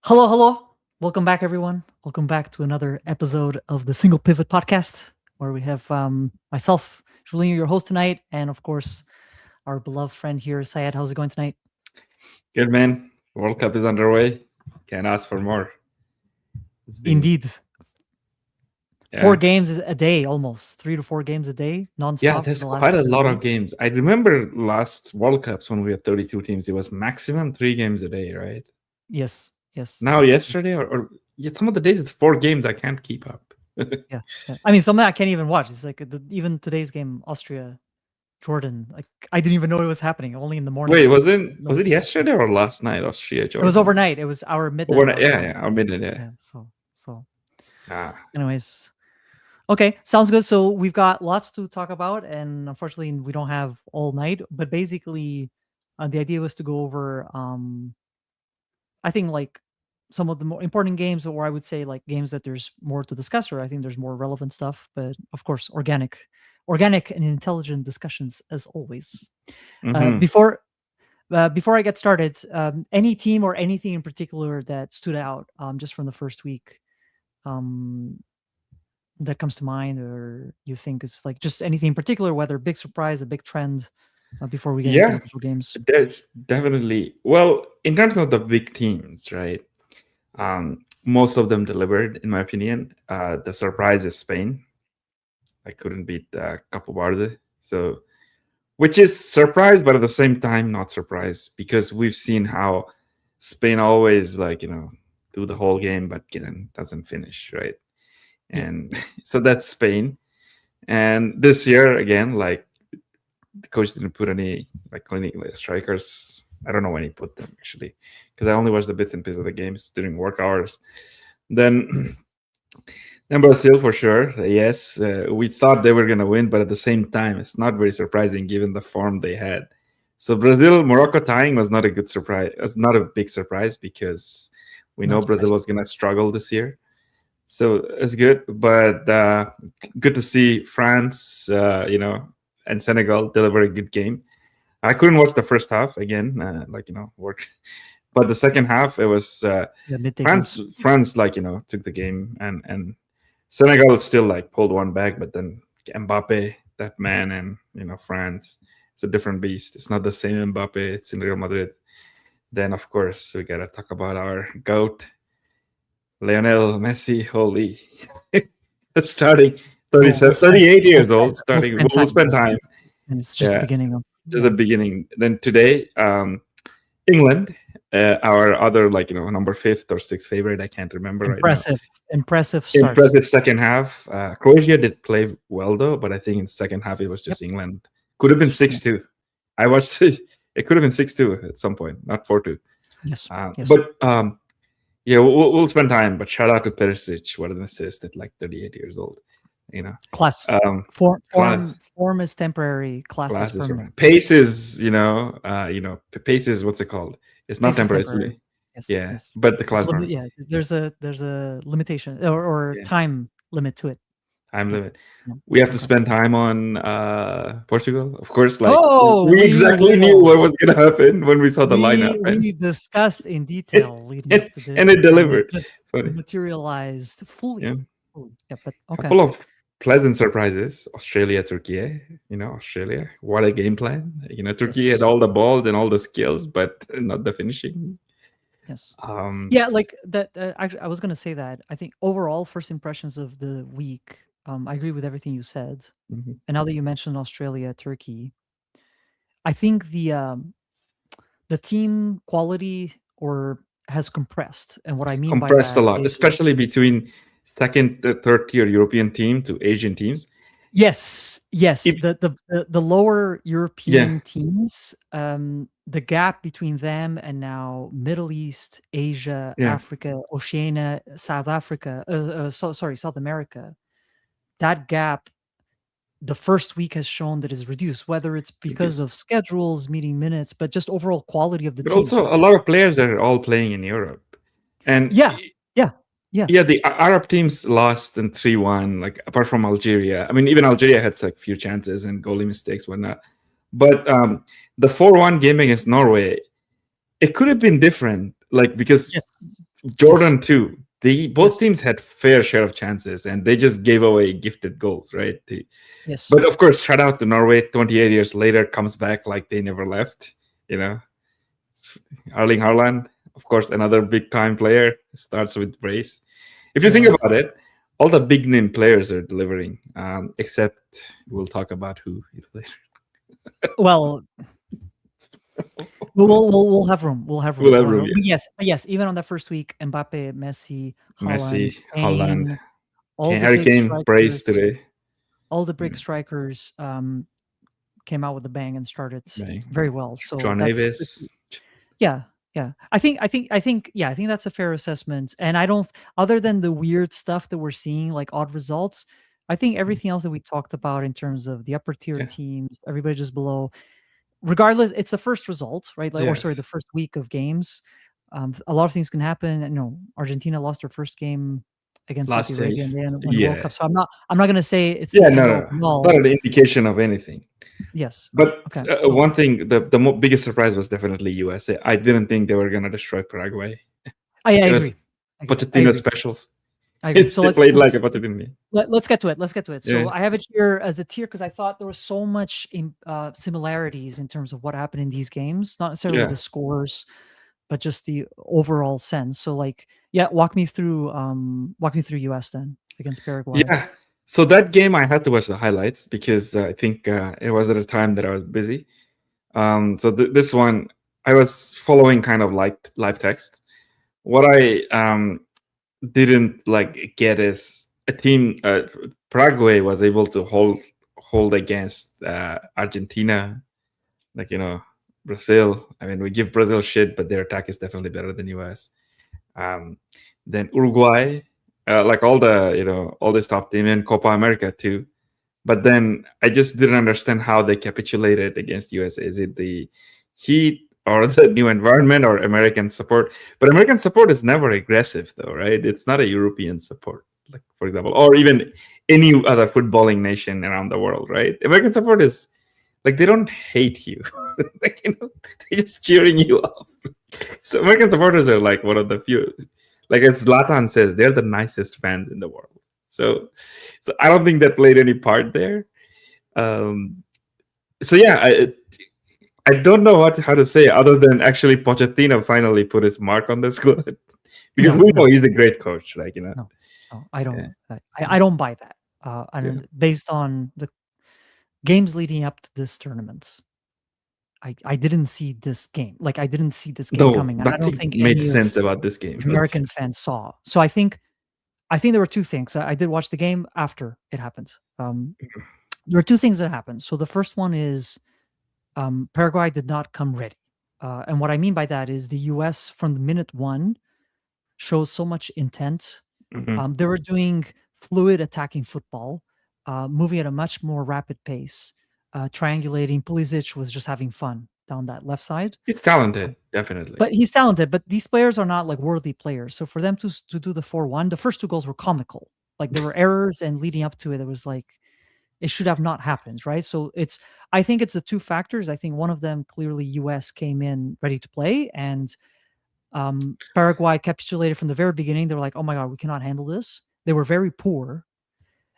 Hello, hello. Welcome back, everyone. Welcome back to another episode of the Single Pivot Podcast, where we have myself, Julinho, your host tonight, and of course, our beloved friend here, Syed. How's it going tonight? Good man. World Cup is underway. Can't ask for more. It's been Indeed, four yeah. games a day, almost 3 to 4 games a day, Yeah, nonstop for there's the quite last a 30 lot of days. games. I remember last World Cups when we had 32 teams, it was maximum 3 games a day, right? Yes, yes, Now yesterday or yeah, some of the days it's 4 games. I can't keep up. yeah, yeah. I mean, something I can't even watch. It's like even today's game, Austria, Jordan. Like I didn't even know it was happening. Only in the morning, Wait, like was it yesterday notifications. or last night? Austria, It was Jordan. overnight. It was our midnight, Overnight, our yeah, time. yeah, our minute, yeah. Yeah. So. Ah, Anyways, okay, sounds good. So we've got lots to talk about, and unfortunately, we don't have all night. But basically, the idea was to go over, I think, like some of the more important games, or I would say like games that there's more to discuss, or I think there's more relevant stuff. But of course, organic and intelligent discussions as always. Uh, mm-hmm. before before I get started, any team or anything in particular that stood out just from the first week, um, that comes to mind, or you think is like just anything in particular, whether big surprise, a big trend, before we get into Yeah, individual games? there's definitely well, in terms of the big teams, right? Most of them delivered, in my opinion. The surprise is Spain. I couldn't beat Capo Verde. So, which is surprise, but at the same time, not surprise because we've seen how Spain always do the whole game, but then doesn't finish, right? Yeah, And so that's Spain. And this year again, like the coach didn't put any like clinic strikers. I don't know when he put them actually, because I only watched the bits and pieces of the games during work hours. Then then Brazil for sure. Yes, we thought they were going to win, but at the same time, it's not very surprising given the form they had. So Brazil Morocco tying was not a good surprise. It's not a big surprise because we know not Brazil surprised. was going to struggle this year. So it's good, but good to see France, and Senegal deliver a good game. I couldn't watch the first half again, work, but the second half it was Yeah, midday France. games. France took the game, and Senegal still like pulled one back, but then Mbappe, that man, and France, it's a different beast. It's not the same Mbappe. It's in Real Madrid. Then of course we gotta talk about our goat, Lionel Messi. Holy, starting We'll 37, spend 38 we'll years spend old. we'll Starting, spend we'll time. spend time. And it's just the Yeah, beginning of, just the yeah. beginning. Then today, England, our other number fifth or sixth favorite. I can't remember right now. Impressive start. Impressive second half. Croatia did play well though, but I think in second half it was Yep. just England. Could have been Yeah. 6-2. I watched it. It could have been 6-2 at some point, not 4-2. Yes. Yes. But yeah, we'll spend time. But shout out to Perisic, what an assist at like 38 years old. You know, Class. um, Form class, form form is temporary. Class is class is permanent. right. Pace is pace is what's it called? It's not Pace is temporary. temporary. Yes. Yeah, Yes. but the It's class limit. permanent. Yeah. There's a limitation, or Yeah, time limit to it. time Yeah. limit. Yeah. We have to Okay. spend time on Portugal, of course. Like Oh, we we exactly knew will. what was gonna happen when we saw the lineup, We discussed in detail leading up to this, and it and it delivered. just Sorry, materialized yeah. fully. Fully. Yeah, but okay. Couple of pleasant surprises. Australia, Turkey. Australia. What a game plan. Turkey had Yes. all the balls and all the skills, but not the finishing. Yes. Um, Yeah, like that. Actually, I was gonna say that. I think overall, first impressions of the week. I agree with everything you said. mhm. And now that you mentioned Australia, Turkey, I think the team quality or has compressed. And what I mean by Compressed a that lot, is especially between second, third tier European team to Asian teams. yes, yes. It, The lower yeah, European teams, the gap between them and now Middle East, Asia, yeah. Africa, Oceania, South Africa, South America, that gap the first week has shown that is reduced, whether it's because Reduced. of schedules, meeting minutes, but just overall quality of the But teams. also a lot of players are all playing in Europe, and Yeah, yeah, yeah. yeah, the Arab teams lost in 3-1. Like apart from Algeria, I mean, even Algeria had like few chances and goalie mistakes, whatnot. But the 4-1 game against Norway, it could have been different. Like because Yes. Yes. Jordan too. They both Yes. teams had fair share of chances, and they just gave away gifted goals, right? Yes. But of course, shout out to Norway. 28 years later, comes back like they never left. You know, Erling Haaland, of course, another big time player. Starts with brace. If you think Yeah. about it, all the big name players are delivering, except we'll talk about who later. Well, we'll have room. We'll have We'll room. have We'll have room, room. yeah. But yes, even on that first week, Mbappe, Messi, Haaland, Messi, Haaland, Spain, all the Harry big Kane, brace strikers, today. all the big Mm, strikers came out with a bang and started very bang. well. So John that's Davis. yeah, yeah. I think yeah, I think that's a fair assessment. And I don't, other than the weird stuff that we're seeing, like odd results, I think everything else that we talked about in terms of the upper tier Yeah. teams, everybody just below, regardless, it's the first result, right? Like, or sorry, the Yes. first week of games. A lot of things can happen. You know, Argentina lost their first game against Saudi Last Arabia stage. and then won the World Yeah. Cup. So I'm not going to say it's Yeah, the no, end no, all no. be It's not all. an indication of anything. Yes. But Okay. So one thing, the biggest surprise was definitely USA. I didn't think they were going to destroy Paraguay. I It was agree. I agree. I Pochettino agree. special. I agree. So They let's played like let's a Pochettino. let's get to it. Let's get to it. Yeah. So I have it here as a tier because I thought there was so much similarities in terms of what happened in these games, not necessarily Yeah. the scores, but just the overall sense. So like, yeah, walk me through US then against Paraguay. Yeah. So that game, I had to watch the highlights because I think it was at a time that I was busy. So this one, I was following kind of like live text. What I didn't like get is a team. Paraguay was able to hold against Argentina, like Brazil. I mean, we give Brazil shit, but their attack is definitely better than US. Um, then Uruguay, like all this top team in Copa America too. But then I just didn't understand how they capitulated against USA. Is it the heat or the new environment or American support? But American support is never aggressive, though, right? It's not a European support, like for example, or even any other footballing nation around the world, right? American support is like they don't hate you, like they're just cheering you up. So American supporters are like one of the few, like as Zlatan says, they're the nicest fans in the world. So, so I don't think that played any part there. Um, so yeah, I don't know how to say other than actually Pochettino finally put his mark on the squad because No, we know no, he's a great coach. Like no, no. I yeah, don't. I don't buy that. yeah. And based on the games leading up to this tournament, I didn't see this game. Like I didn't see this game No, coming, and I don't nothing think made any of sense about this game. the American fans saw. So I think there were two things. I did watch the game after it happened. There were two things that happened. So the first one is Paraguay did not come ready, and what I mean by that is the U.S. from the minute one shows so much intent. Mhm. They were doing fluid attacking football, moving at a much more rapid pace, triangulating. Pulisic was just having fun down that left side. He's talented, definitely. But he's talented, but these players are not like worthy players. So for them to do the 4-1, the first two goals were comical. Like there were errors and leading up to it, it was like it should have not happened, right? So I think it's the two factors. I think one of them clearly US came in ready to play and Paraguay capitulated from the very beginning. They were like, "Oh my god, we cannot handle this." They were very poor.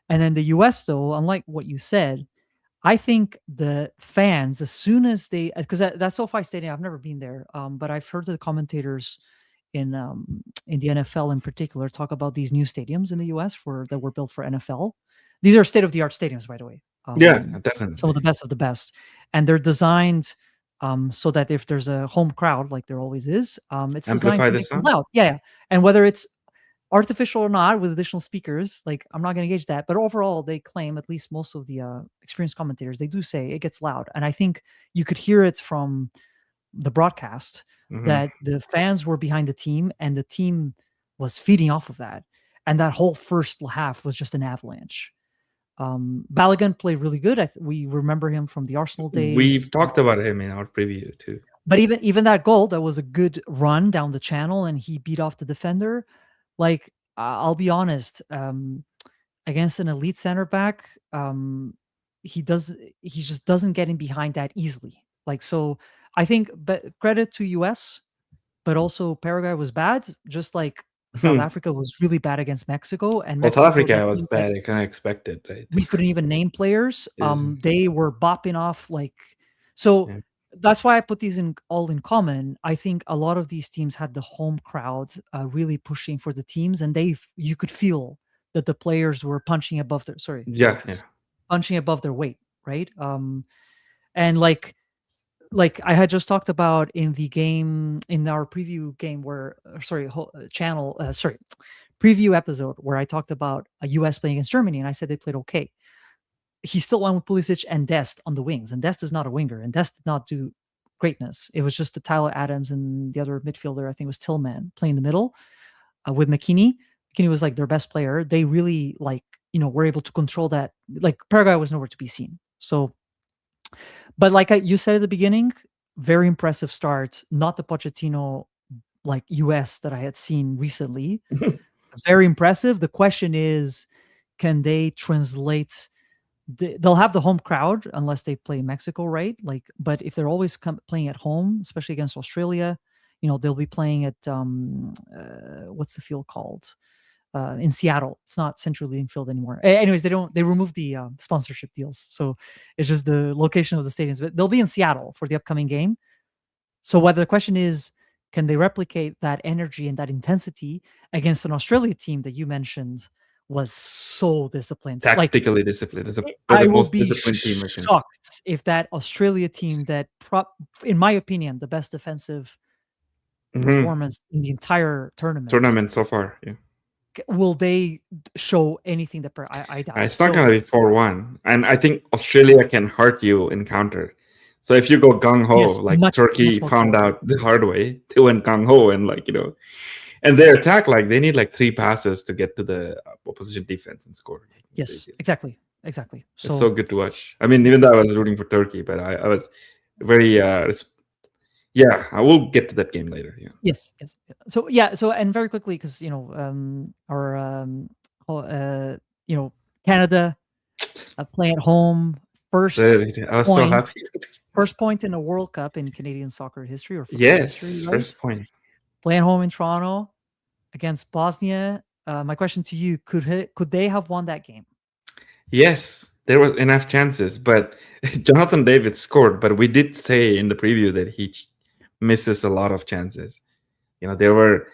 And then the US though, unlike what you said, I think the fans, as soon as they, because that SoFi Stadium, I've never been there, but I've heard the commentators in the NFL in particular talk about these new stadiums in the US for that were built for NFL. These are state of the art stadiums, by the way. Yeah, Some of definitely. the best of the best, and they're designed so that if there's a home crowd, like there always is, it's designed Amplify to the make them sound. loud. Yeah, yeah. And whether it's artificial or not with additional speakers, like I'm not going to gauge that, but overall they claim, at least most of the experienced commentators, they do say it gets loud, and I think you could hear it from the broadcast Hmm. that the fans were behind the team and the team was feeding off of that, and that whole first half was just an avalanche. Balogun played really good. We remember him from the Arsenal We've days, talked about him in our preview too. but even that goal, that was a good run down the channel, and he beat off the defender. Like I'll be honest, against an elite center back, he just doesn't get in behind that easily. Like so, I think, but credit to US. but also Paraguay was bad, just like South Hmm. Africa was really bad against Mexico, and Well, South Mexico, Africa that was team that bad. I kind of expected, right? we couldn't even name players, Is they were bopping off like so. yeah. That's why I put these in all in common. I think a lot of these teams had the home crowd really pushing for the teams, and you could feel that the players were punching above their sorry, Yeah, yeah. Chris, punching above their weight, right? And like I had just talked about in the game in our preview game where channel preview episode where I talked about a US playing against Germany and I said they played okay. He still won with Pulisic and Dest on the wings, and Dest is not a winger, and Dest did not do greatness. It was just the Tyler Adams and the other midfielder, I think it was Tillman, playing the middle with McKinney. McKinney was like their best player. They really were able to control that. Like Paraguay was nowhere to be seen. So, but like you said at the beginning, very impressive start. Not the Pochettino like US that I had seen recently. Very impressive. The question is, can they translate? They'll have the home crowd unless they play Mexico, right? Like, but if they're always playing at home, especially against Australia, they'll be playing at what's the field called in Seattle. It's not Central Leading Field anymore. Anyways, they removed the sponsorship deals, so it's just the location of the stadiums. But they'll be in Seattle for the upcoming game. So whether the question is, can they replicate that energy and that intensity against an Australia team that you mentioned was so disciplined? Like Tactically disciplined. They're I the will most be disciplined team I can. shocked if that Australia team in my opinion, the best defensive Mhm. performance in the entire tournament, Tournament so far. Yeah. will they show anything that I doubt it. It's not So gonna be 4-1, and I think Australia can hurt you in counter. So if you go gung ho, yes, like much Turkey more found powerful. out the hard way, they went gung ho and and their attack, like they need like 3 passes to get to the opposition defense and score. Yes, exactly. It's so So good to watch. I mean, even though I was rooting for Turkey, but I was very yeah. I will get to that game later. Yeah. yes. So yeah, so and very quickly because our you know Canada playing at home, So, I was so point happy. first point in a World Cup in Canadian soccer history or football history, Yes, right? first point. Playing home in Toronto against Bosnia. My question to you: could they have won that game? Yes, there was enough chances, but Jonathan David scored. But we did say in the preview that he misses a lot of chances. There were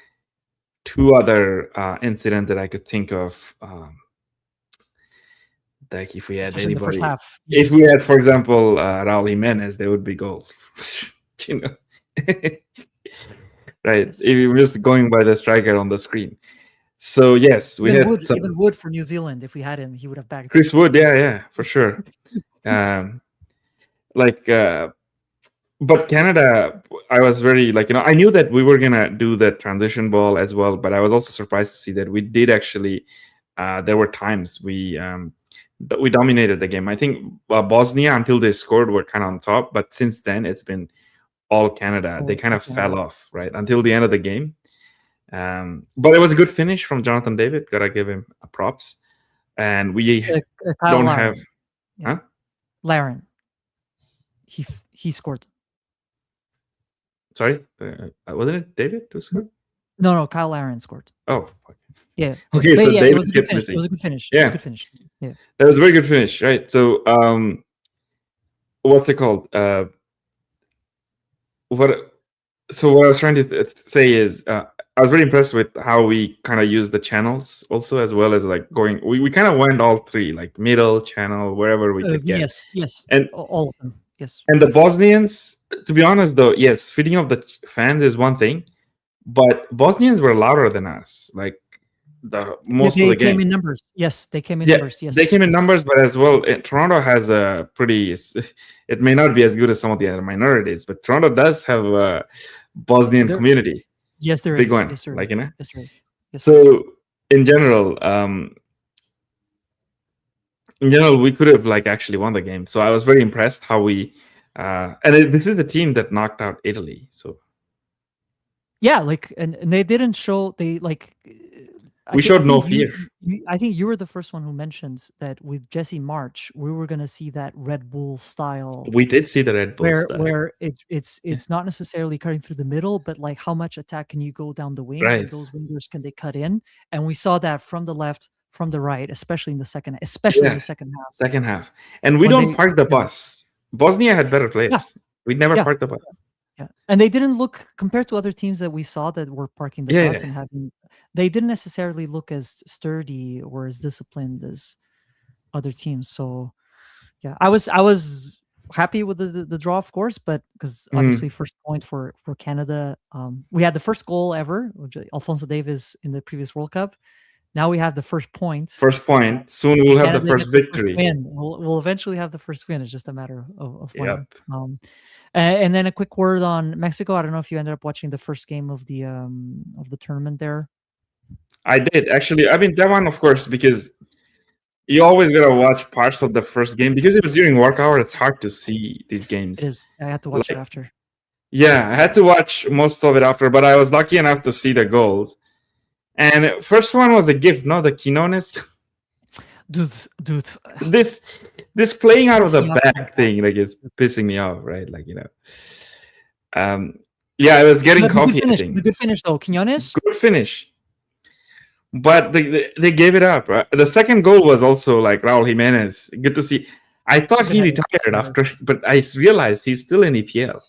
2 other incidents that I could think of. Like if we had Especially in the first anybody, half. if we had, for example, Raul Jimenez, there would be goal. you know, right? Yes. If you're just going by the striker on the screen. So yes, we had Even Wood for New Zealand. If we had him, he would have bagged Chris Wood. Yeah, for sure. Um, like, but Canada, I was very I knew that we were gonna do the transition ball as well, but I was also surprised to see that we did actually. There were times we dominated the game. I think Bosnia until they scored were kind of on top, but since then it's been all Canada. They kind of fell off right until the end of the game. But it was a good finish from Jonathan David. Gotta give him props. And we Kyle don't Laren. have, Yeah. huh? Laren. He scored. Sorry, wasn't it David who scored? No, Kyle Laren scored. Oh, yeah. Okay, but so yeah, David it was a good kept finish. missing. It was a good finish. Yeah, it was a good finish. Yeah, that was a very good finish, right? So, what's it called? What I was trying to say is I was very impressed with how we kind of use the channels also, as well as like going we kind of went all three, like middle channel, wherever we could get. yes, And all of them. Yes. And the Bosnians, to be honest though, yes, feeding off the fans is one thing, but Bosnians were louder than us, like most of the game. Came in numbers. Yes, they came in Yeah, numbers. Yes, they came in yes. numbers, but as well, Toronto has a pretty. It may not be as good as some of the other minorities, but Toronto does have a Bosnian community. Yes, there big is. one, Yes, there like is. Yes, there is. Yes, so in general, we could have actually won the game. So I was very impressed how we. This is the team that knocked out Italy. So yeah, and they didn't show We I showed no think fear. I think you were the first one who mentioned that with Jesse March, we were gonna see that Red Bull style We did see the Red Bull where style. it's not necessarily cutting through the middle, but like how much attack can you go down the wings, Right. and those wingers can they cut in? And we saw that from the left, from the right, especially in the Yeah. second half Second half. And we when don't they park the yeah bus. Bosnia had better yeah players. We never yeah. parked the bus. Yeah, and they didn't look compared to other teams that we saw that were parking the Yeah, bus yeah. and having they didn't necessarily look as sturdy or as disciplined as other teams. So yeah, I was happy with the draw, of course, but because obviously Mm. first point for Canada. We had the first goal ever, which Alfonso Davis in the previous World Cup. Now we have the first point. First Uh, point. Soon we'll have the Canada first gets the first victory. win. We'll eventually have the first win. It's just a matter of when. Yep. And then a quick word on Mexico. I don't know if you ended up watching the first game of the tournament there. I did actually. I mean, that one, of course, because you always gotta watch parts of the first game because it was during work hour. It's hard to see these It games. is. I had to watch it Like, after. yeah, I had to watch most of it after, but I was lucky enough to see the goals. And first one was a gift, no, the Quinones. Dude, This playing out of the pissed me off so back bad. thing, like, it's pissing me off, right? Like, yeah, I was getting The good coffee. I finish. think The good finish though. Quinones. good finish, but they gave it up. Right? The second goal was also like Raul Jimenez. Good to see. I thought he Good header. retired after, but I realized he's still in EPL.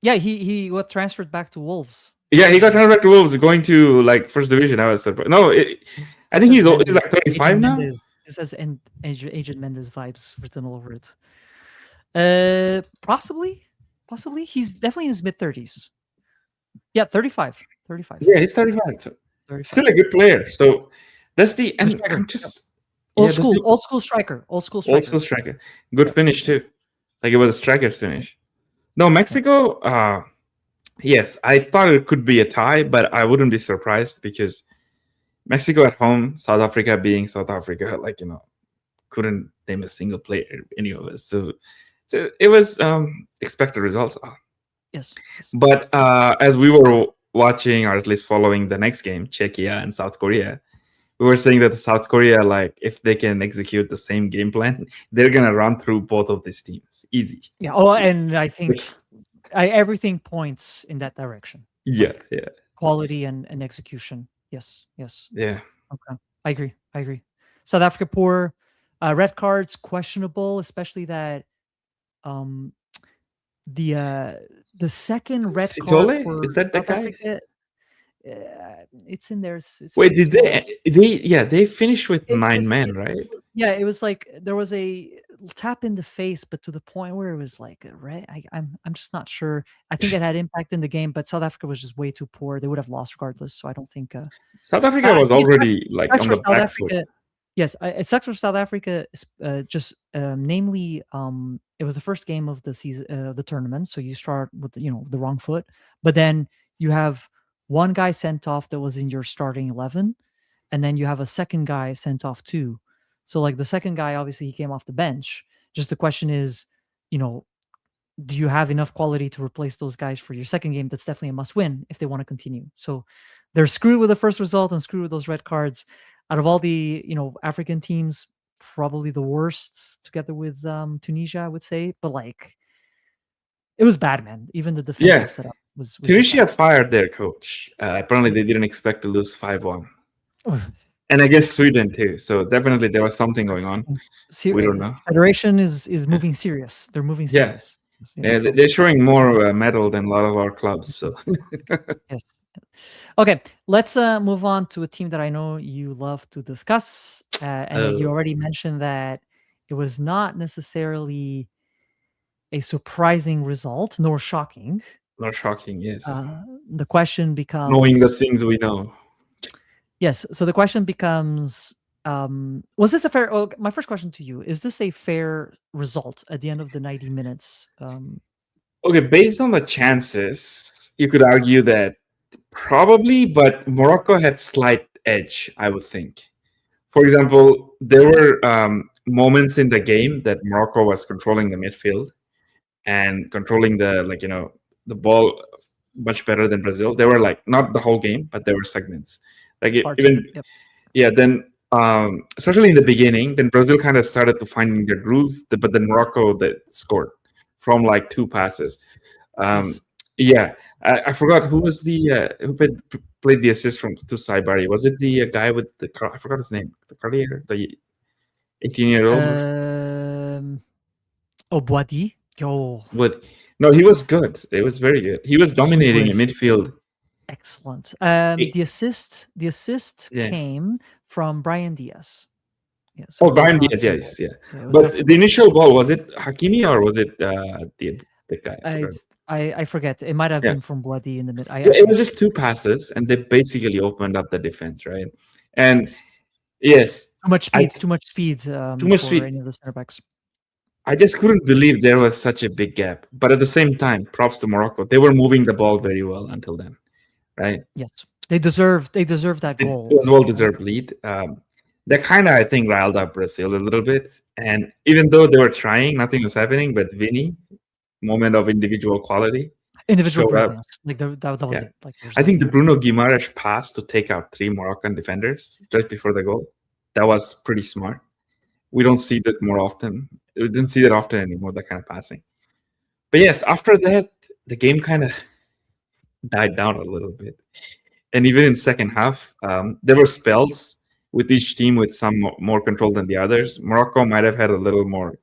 Yeah, he got transferred back to Wolves. Yeah, he got transferred to Wolves, going to like first division. I was surprised. No, I think he's Mendes, like 35 Agent now. Mendes. This has Agent Mendes vibes written all over it. Possibly. He's definitely in his mid-30s. Yeah, 35. Yeah, he's 35. So 35. still a good player. So that's the Good and striker. I'm just Old yeah, school, old school striker. old school striker. Good finish too. Like it was a striker's finish. No, Mexico. Yes, I thought it could be a tie, but I wouldn't be surprised because Mexico at home, South Africa being South Africa, like couldn't name a single player any of us. So it was expected results. Yes. But as we were watching, or at least following the next game, Czechia and South Korea, we were saying that South Korea, like if they can execute the same game plan, they're gonna run through both of these teams easy. Yeah. Oh, and I think everything points in that direction. Yeah, Like, yeah, quality and execution. Yes. yeah. Okay. I agree. South Africa poor. Red cards questionable, especially that um the second red card Sitole? for Is that the South guy? Africa. It's in there. It's Wait, really did small. they finished with It 9 was men, right? yeah, it was like there was a tap in the face, but to the point where it was like a red. I'm just not sure. I think it had impact in the game, but South Africa was just way too poor. They would have lost regardless. So I don't think. South Africa I was think already like sucks on for the South back foot. Africa. Yes, it sucks for South Africa. Just namely, it was the first game of the season, the tournament. So you start with the wrong foot, but then you have one guy sent off that was in your starting 11, and then you have a second guy sent off too. So like the second guy, obviously he came off the bench. Just the question is, you know, do you have enough quality to replace those guys for your second game? That's definitely a must win if they want to continue. So they're screwed with the first result and screwed with those red cards. Out of all the African teams, probably the worst, together with Tunisia, I would say. But like, it was bad, man. Even the defensive Yeah, setup was just Tunisia bad. fired their coach. Apparently, they didn't expect to lose 5-1, and I guess Sweden too. So definitely there was something going on. We don't know. Federation is moving serious. They're moving Yeah. serious. Yeah, they're showing more metal than a lot of our clubs. So yes. Okay, let's move on to a team that I know you love to discuss, and you already mentioned that it was not necessarily a surprising result, nor shocking. not shocking, yes. The question becomes, Knowing the things we know. Yes, so the question becomes, was this a fair? Oh, my first question to you is: this a fair result at the end of the 90 minutes? Okay, based on the chances, you could argue that probably, but Morocco had slight edge, I would think. For example, there were moments in the game that Morocco was controlling the midfield and controlling the ball much better than Brazil. They were like not the whole game, but there were segments Like Parts of it. even Yep. yeah, then especially in the beginning, then Brazil kind of started to find their groove, but then Morocco that scored from like 2 passes. Um, Yes. yeah, I forgot who was the who played the assist from to Saibari. Was it the guy with the car? I forgot his name. The Cartier, the 18-year-old Um. Oh, Boadi. Yo, with. No, he was good. It was very good. He was he dominating in was midfield. excellent. It- The assist yeah. came from Brian Diaz. Yeah, so Oh, it was Brian not Diaz. from Yes, yeah. yeah, it was not But from the Boadi. initial ball, was it Hakimi or was it the guy? I I forgot. I forget. It might have Yeah. been from Boadi in the mid. I Yeah, it was forget. just 2 passes, and they basically opened up the defense, right? And Yes. yes, Too much I speed. Too much speed. too much For speed. any of the center backs. I just couldn't believe there was such a big gap. But at the same time, props to Morocco. They were moving the ball very well until then, right? Yes, they deserve. They deserve that It goal. was well deserved lead. That kind of, I think, riled up Brazil a little bit. And even though they were trying, nothing was happening. But Vinny, moment of individual quality, Individual showed up. brilliance. Like that was Yeah. it. Like there's I think nothing the else. Bruno Guimaraes pass to take out 3 Moroccan defenders just before the goal, that was pretty smart. We don't see that more often. We didn't see that often anymore, that kind of passing. But yes, after that, the game kind of died down a little bit. And even in second half, there were spells with each team with some more control than the others. Morocco might have had a little more,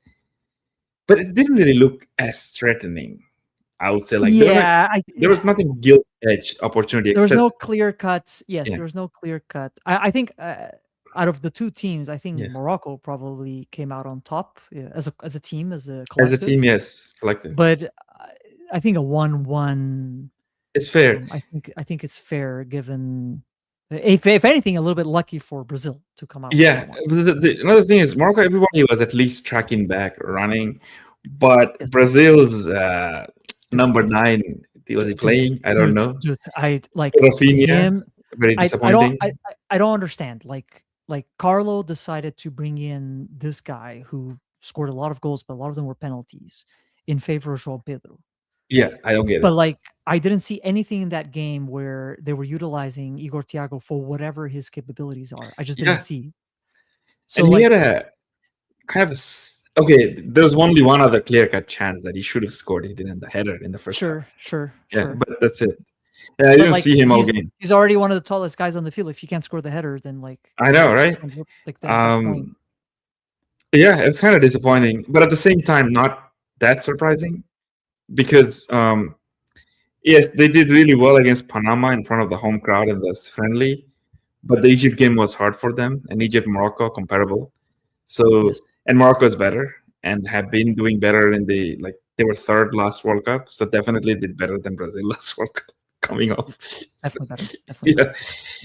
but it didn't really look as threatening. I would say like Yeah, there was nothing gilt edged opportunity there was no except clear cut. Yes, yeah, there was no clear cut. I think out of the two teams, I think yeah. Morocco probably came out on top, yeah, as a team, as a As a team, collective. yes, collective. But I think a 1-1. It's fair. I think it's fair given. If anything, a little bit lucky for Brazil to come out with Yeah. 1-1. Another thing is Morocco. Everybody was at least tracking back, running, but Yes, Brazil's dude, number 9. Was he dude, playing? I don't know. dude. I like Rafinha, him. very I don't disappointing. I don't understand. Like Carlo decided to bring in this guy who scored a lot of goals, but a lot of them were penalties in favor of João Pedro. Yeah, I don't get But it. like I didn't see anything in that game where they were utilizing Igor Thiago for whatever his capabilities are. I just didn't Yeah, see. So and he had like a kind of okay. There's only one other clear cut chance that he should have scored. He didn't, the header in the first half. sure. Yeah, but that's it. Yeah, I But didn't like see him all game. he's already one of the tallest guys on the field. If you can't score the header, then like I know, right? then what's the point? Yeah, it's kind of disappointing, but at the same time, not that surprising because yes, they did really well against Panama in front of the home crowd in this friendly, but the Egypt game was hard for them, and Egypt Morocco comparable. So Yes, and Morocco is better and have been doing better in the like they were third last World Cup, so definitely did better than Brazil last World Cup coming off. definitely better. Definitely Yeah,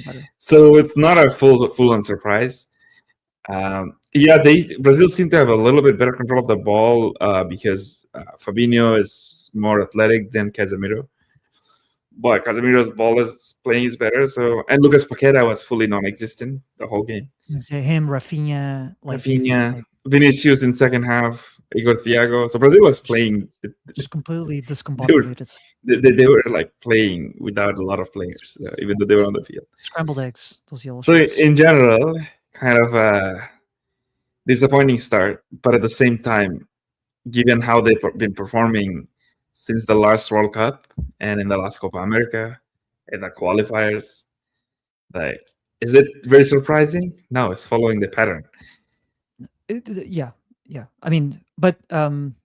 better. so it's not a full on surprise. Yeah, Brazil seem to have a little bit better control of the ball because Fabinho is more athletic than Casemiro. But Casemiro's ball is playing is better. So and Lucas Paqueta was fully non-existent the whole game. You say him, Rafinha, Rafinha, like Vinicius in second half, Igor Thiago. So Brazil was playing. just completely They were discombobulated. they were like playing without a lot of players, even though they were on the field. Scrambled eggs, those yellow So shirts. in general, kind of a disappointing start, but at the same time, given how they've been performing since the last World Cup and in the last Copa America and the qualifiers, like, is it very surprising? No, it's following the pattern. Yeah. I mean, but one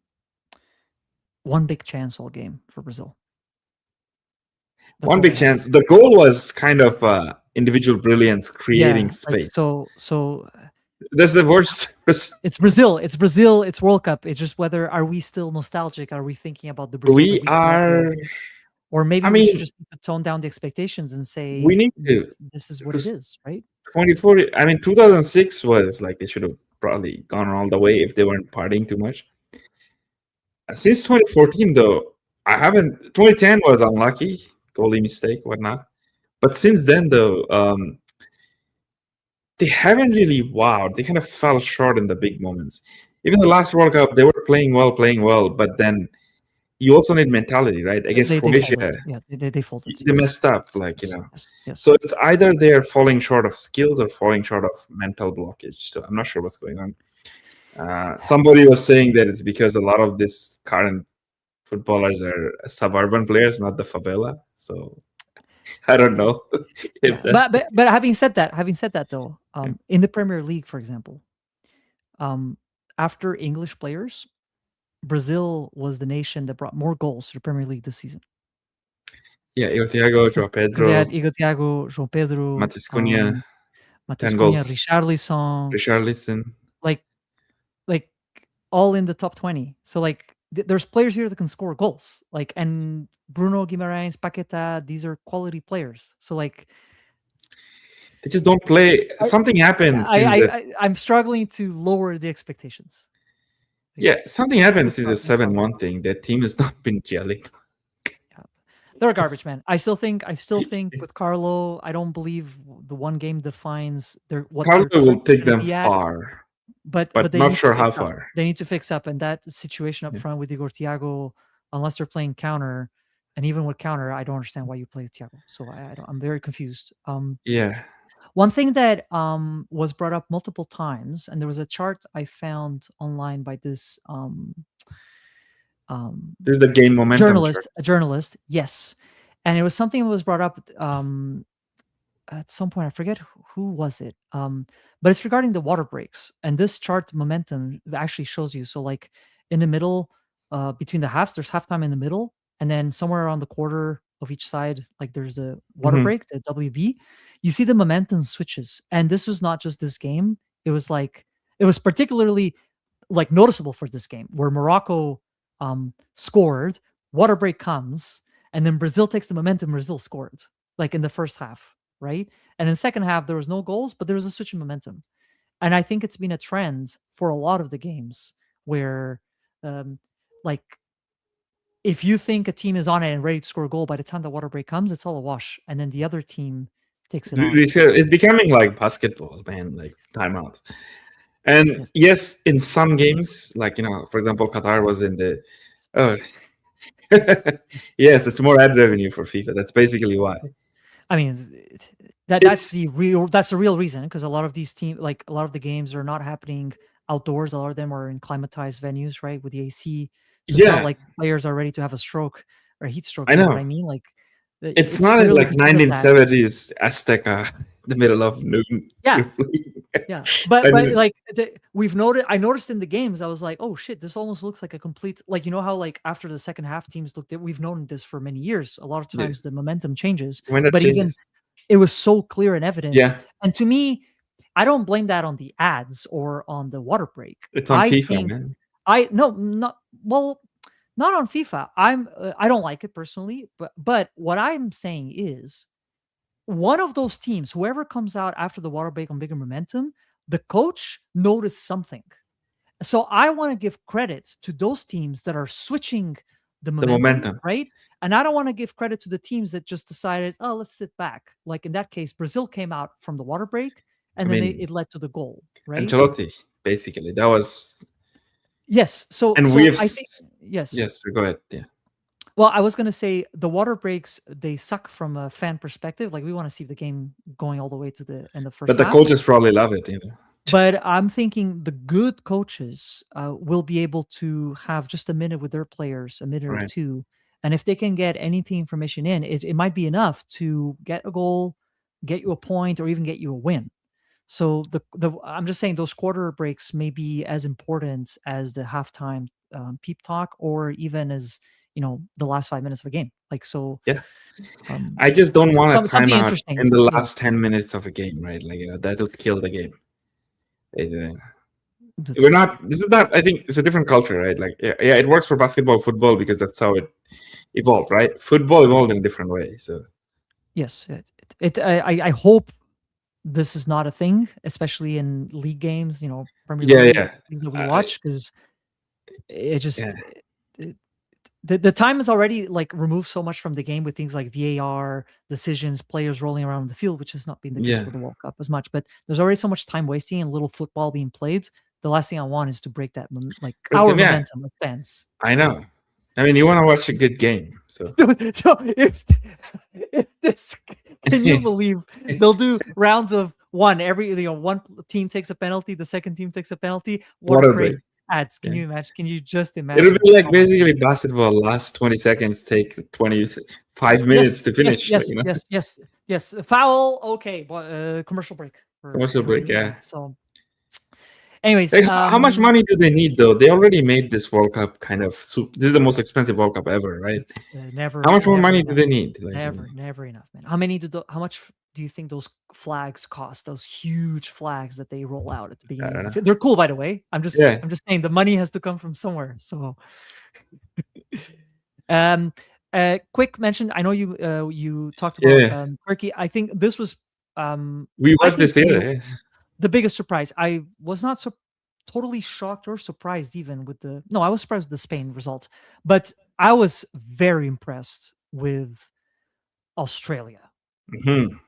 big chance all game for Brazil. That's One all big they had. chance. The goal was kind of individual brilliance, creating Like space. so That's the worst. it's Brazil. It's World Cup. It's just whether are we still nostalgic? Are we thinking about the Brazil We that we grew up are. with? Or maybe I we should mean, just tone down the expectations and say we need to. this is what it is, right? 2040. I mean, 2006 was like they should have probably gone all the way if they weren't partying too much. Since 2014, though, I haven't. 2010 was unlucky, goalie mistake, whatnot. But since then, though, they haven't really wowed. They kind of fell short in the big moments. Even the last World Cup, they were playing well, but then you also need mentality, right? Against They folded. Croatia, Yeah, they folded. they Yes, messed up, yes, yes. So it's either they're falling short of skills or falling short of mental blockage. So I'm not sure what's going on. Somebody was saying that it's because a lot of these current footballers are suburban players, not the favela. So I don't know if Yeah, that's the but having said that though, case. in the Premier League, for example, um, after English players, Brazil was the nation that brought more goals to the Premier League this season Yeah, Thiago, Joao because they had Pedro, Igor Thiago, João Pedro, Matheus Cunha, Matheus 10 Cunha, goals. Richarlison, Richarlison. like like all in the top 20. So like there's players here that can score goals. Like and Bruno Guimarães, Paqueta, these are quality players. So like They just don't play. I Something happened since the I'm struggling to lower the expectations. Like, yeah, something happened since the with Carlo. 7-1 thing. That team has not been gelling. Yeah. They're garbage, man. I still think with Carlo, I don't believe the one game defines what Carlo their will trend is take going to them be at. far, But but they not need to sure how fix up. far. They need to fix up, and that situation up Yeah. front with Igor Thiago, unless they're playing counter, and even with counter, I don't understand why you play Thiago. So I'm very confused. Yeah. One thing that was brought up multiple times, and there was a chart I found online by this This is the game momentum chart. a journalist, yes, and it was something that was brought up at some point. I forget who was it, but it's regarding the water breaks. And this chart momentum actually shows you. So like in the middle, between the halves, there's halftime in the middle, and then somewhere around the quarter of each side, like there's the water Mhm. break, the WB. You see the momentum switches, and this was not just this game. It was particularly like noticeable for this game where Morocco scored, water break comes, and then Brazil takes the momentum. Brazil scored like in the first half, right? And in the second half there was no goals, but there was a switch in momentum. And I think it's been a trend for a lot of the games where, like, if you think a team is on it and ready to score a goal, by the time the water break comes, it's all a wash, and then the other team takes it on. It's becoming like basketball, man, like timeouts. And Yes. yes, in some games, like for example, Qatar was in the. Oh, yes, it's more ad revenue for FIFA. That's basically why. I mean, that's the real reason, because a lot of these teams, like a lot of the games, are not happening outdoors. A lot of them are in climatized venues, right, with the AC. So it's not like players are ready to have a stroke or a heat stroke. I You know know. what I mean? Like It's not clearly like because of that. 1970s Azteca, the middle of noon. Yeah. Yeah, but I mean- like I noticed in the games, I was like, oh shit, this almost looks like a complete, like, you know how like after the second half teams looked at, we've known this for many years. A lot of Yeah. times the momentum changes, When that but even changes. it was so clear and evident. Yeah, And to me, I don't blame that on the ads or on the water break. it's on I FIFA, think man. not on FIFA. I don't like it personally, but what I'm saying is, one of those teams, whoever comes out after the water break on bigger momentum, the coach noticed something. So I want to give credit to those teams that are switching the momentum, right? And I don't want to give credit to the teams that just decided, oh, let's sit back. Like in that case, Brazil came out from the water break, and then it led to the goal, right? Ancelotti, basically, that was. Yes. So I think yes. Yes, go ahead. Yeah. Well, I was going to say the water breaks, they suck from a fan perspective. Like we want to see the game going all the way to the end of first But the half. coaches probably love it, But I'm thinking the good coaches will be able to have just a minute with their players, a minute or two. And if they can get anything information in, it might be enough to get a goal, get you a point, or even get you a win. So I'm just saying those quarter breaks may be as important as the halftime peep talk, or even as the last 5 minutes of a game. Like so. Yeah. I just don't want a timeout in the Yeah. last 10 minutes of a game, right? Like that'll kill the game. We're not. This is not. I think it's a different culture, right? Like yeah, it works for basketball, football, because that's how it evolved, right? Football evolved in a different way. So yes, I hope this is not a thing, especially in league games, Premier League games that we watch, because it just the time is already like removed so much from the game with things like VAR decisions, players rolling around the field, which has not been the case for the World Cup as much. But there's already so much time wasting and little football being played. The last thing I want is to break that, like our momentum as fans. I know. I mean, you want to watch a good game, so So if this, can you believe they'll do rounds of one every, one team takes a penalty, the second team takes a penalty. What water break. Craig adds? Can Yeah. you imagine? Can you just It'll imagine? be like Oh my basically goodness. basketball. Last 20 seconds take 5 Yes, minutes to yes, finish. Like, yes, yes, yes, yes. Foul. Okay, but commercial break for commercial break. everybody. Yeah. So, anyways, Like, how much money do they need though? They already made this World Cup kind of. This is the most expensive World Cup ever, right? How never, much more never money do enough. they need? Like, Never enough, man. How much do you think those flags cost? Those huge flags that they roll out at the I beginning don't of know. they're cool, by the way. Yeah. I'm just saying the money has to come from somewhere. So, um, quick mention. I know you talked about Yeah. Turkey. I think this was We I watched think this for me together. Yeah. the biggest surprise. I was not totally shocked or surprised even with the no, I was surprised with the Spain result, but I was very impressed with Australia. Mhm.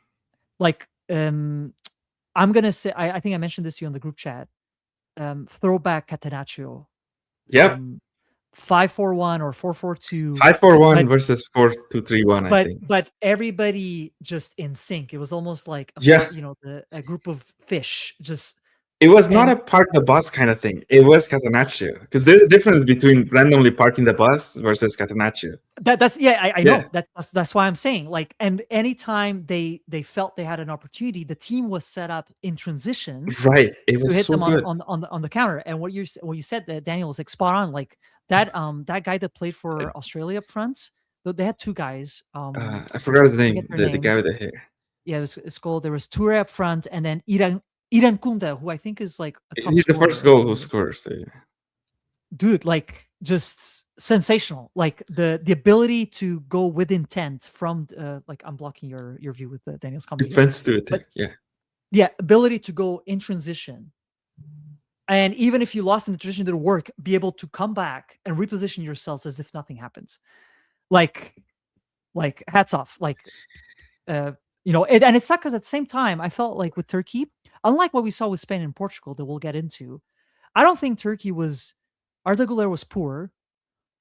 Like, I'm gonna say, I think I mentioned this to you on the group chat. Throwback Catenaccio, Yep. 5-4-1 or 4-4-2, 5-4-1 but versus 4-2-3-1. I think. everybody just in sync. It was almost like Yeah. a group of fish just. It was not And a park the bus kind of thing. It was Catenaccio. Because there's a difference between randomly parking the bus versus Catenaccio. that's yeah, I Yeah. know that's why I'm saying, like, and anytime they felt they had an opportunity, the team was set up in transition Right. It to was hit so them good. on the counter. And what you said, that Daniel, was like spot on. Like that guy that played for Australia up front, they had two guys. I forgot his I forget name. their The guy names. with the hair. Yeah, it's called. There was Toure up front, and then Iran Kunda, who I think is like a top He's the scorer first at the goal who moment. scores. So yeah. Dude, like, just sensational. Like the ability to go with intent from like, I'm blocking your view with Daniel's comment here, Defense to but attack. yeah, ability to go in transition. And even if you lost in the transition, didn't work, be able to come back and reposition yourselves as if nothing happens. Like hats off. Like, and it sucked because at the same time, I felt like with Turkey, unlike what we saw with Spain and Portugal that we'll get into, I don't think Turkey was, Arda Güler was poor,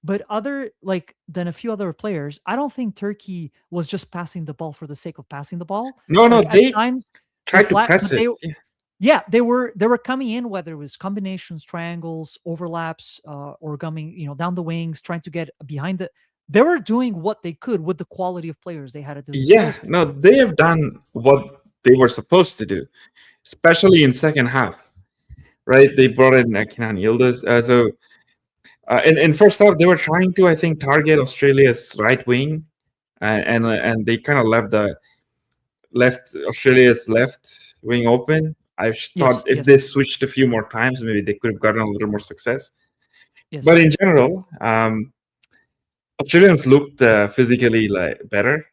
but other like than a few other players, I don't think Turkey was just passing the ball for the sake of passing the ball. No, Like at they times they tried to flat, press but it. Yeah. yeah, they were coming in, whether it was combinations, triangles, overlaps, or coming, down the wings, trying to get behind the. They were doing what they could with the quality of players they had at their Yeah, disposal. no, they have done what they were supposed to do, especially in second half, right? They brought in Kenan Yildiz. In first half, they were trying to, I think, target Australia's right wing, and they kind of left Australia's left wing open. I thought Yes, if yes, they switched a few more times, maybe they could have gotten a little more success. yes. But in general, Australians looked physically like better.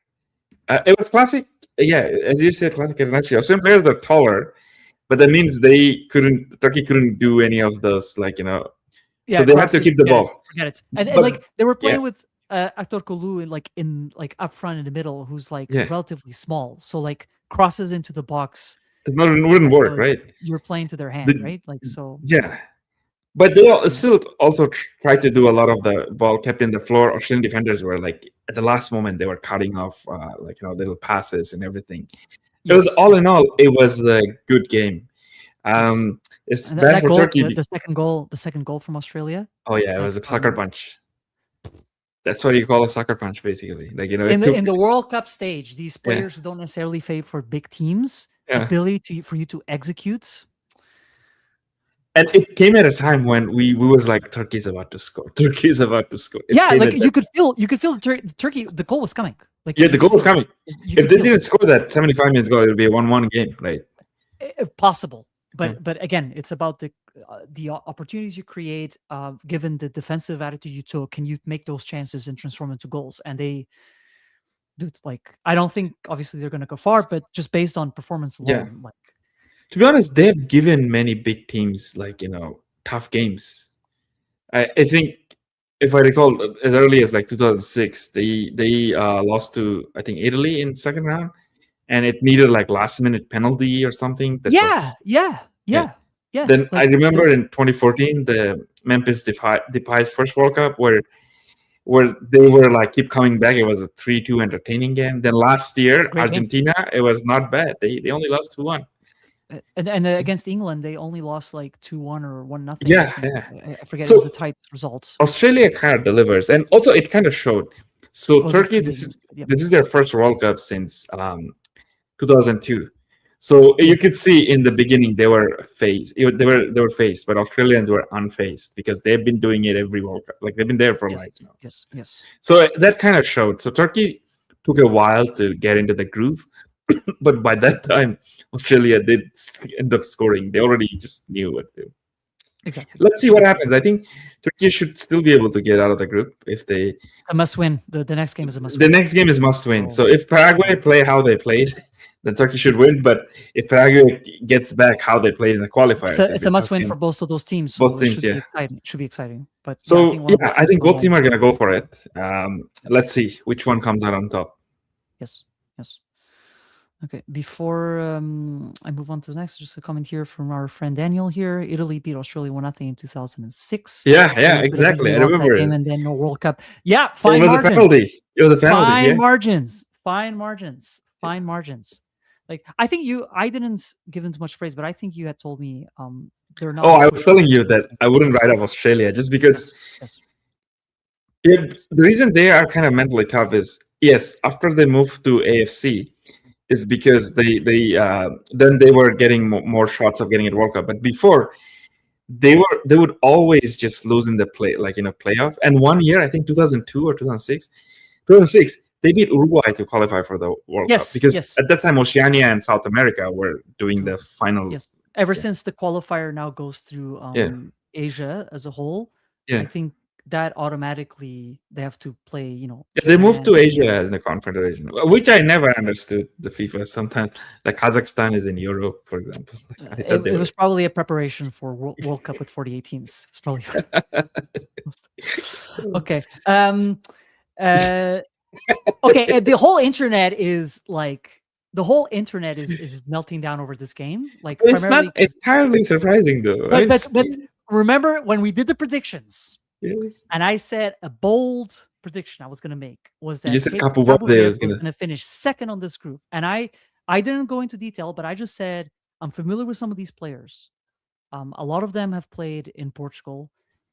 It was classic, yeah, as you said, classic Catenaccio. Australian players are taller, but that means Turkey couldn't do any of those, so Yeah, they had to crosses, keep the forget it, ball. forget it. And But like they were yeah, playing with Actor Kolu in like up front in the middle, who's like yeah, relatively small. So like crosses into the box, it wouldn't work, was right? you're playing to their hand, The, right? Like, so yeah, but they yeah. still also tried to do a lot of the ball kept in the floor. Australian defenders were like at the last moment they were cutting off little passes and everything. It was Yes, all yes. in all, it was a good game. Yes. It's And bad that for goal, Turkey. the second goal from Australia, Oh yeah, it like, was a sucker punch. That's what you call a sucker punch, basically. Like in it the took. World Cup stage, these Yeah, players who don't necessarily favor big teams, yeah. ability for you to execute. And it came at a time when we was like, Turkey's about to score. Turkey's about to score. It Yeah, came like at you could feel the Turkey, the goal was coming. Like, yeah, you the could goal was feel it. coming. You If could they feel didn't it. score that 75 minutes ago, it would be a 1-1 game. Right? Possible, Yeah. but again, it's about the opportunities you create. Given the defensive attitude you took, can you make those chances and transform into goals? And they, dude, like, I don't think obviously they're going to go far, but just based on performance Yeah. alone, like, To be honest, they've given many big teams tough games. I think if I recall, as early as like 2006, they lost to, I think, Italy in second round, and it needed like last minute penalty or something. That was yeah. Then I Like remember in 2014 the Memphis Depay first World Cup where where they were like keep coming back. It was a 3-2 entertaining game. Then last year, Great game. Argentina, it was not bad. They only lost 2-1. And against England, they only lost like 2-1 or 1-0. I Yeah, think. yeah. I forget. It was a So tight result. Australia kind of delivers, and also it kind of showed. So Those are Turkey, two games. Yeah. this is their first World Cup since 2002. So you could see in the beginning they were phased. They were phased, but Australians were unfazed because they've been doing it every World Cup. Like they've been there for Yes. like Yes. So that kind of showed. So Turkey took a while to get into the groove, but by that time Australia did end up scoring. They already just knew what to do. Exactly. Let's see what happens. I think Turkey should still be able to get out of the group if they. A must win. The next game is a must The win. next game is must win. So if Paraguay play how they played, then Turkey should win. But if Paraguay gets back how they played in the qualifiers, It's a must win for both of those teams. So both teams, it should be exciting. But so I think both teams are gonna go for it. Let's see which one comes out on top. Yes. Okay, before I move on to the next, just a comment here from our friend Daniel here. Italy beat Australia 1-0 in 2006. Yeah, exactly. I remember that game and then no World Cup. Yeah, fine margins. A penalty. It was a penalty. Fine margins. Like I didn't give them too much praise, but I think you had told me they're not. Oh, I was telling you that I wouldn't write off Australia just because. The reason they are kind of mentally tough is after they moved to AFC. Is because they then they were getting more shots of getting it World Cup. But before they would always just lose in the playoff. And one year, I think 2002 or 2006, they beat Uruguay to qualify for the World Cup because at that time Oceania and South America were doing the final. Yes, ever since the qualifier now goes through Asia as a whole, I think that automatically they have to play, they moved to Asia as the confederation, which I never understood the FIFA. Sometimes like Kazakhstan is in Europe, for example. It was probably a preparation for World Cup with 48 teams. It's probably okay. Okay, the whole internet is melting down over this game. Like it's not entirely surprising though. But remember when we did the predictions? Yes. And I said a bold prediction I was going to make was that Cabo Verde was going to finish second on this group. And I didn't go into detail, but I just said I'm familiar with some of these players. A lot of them have played in Portugal,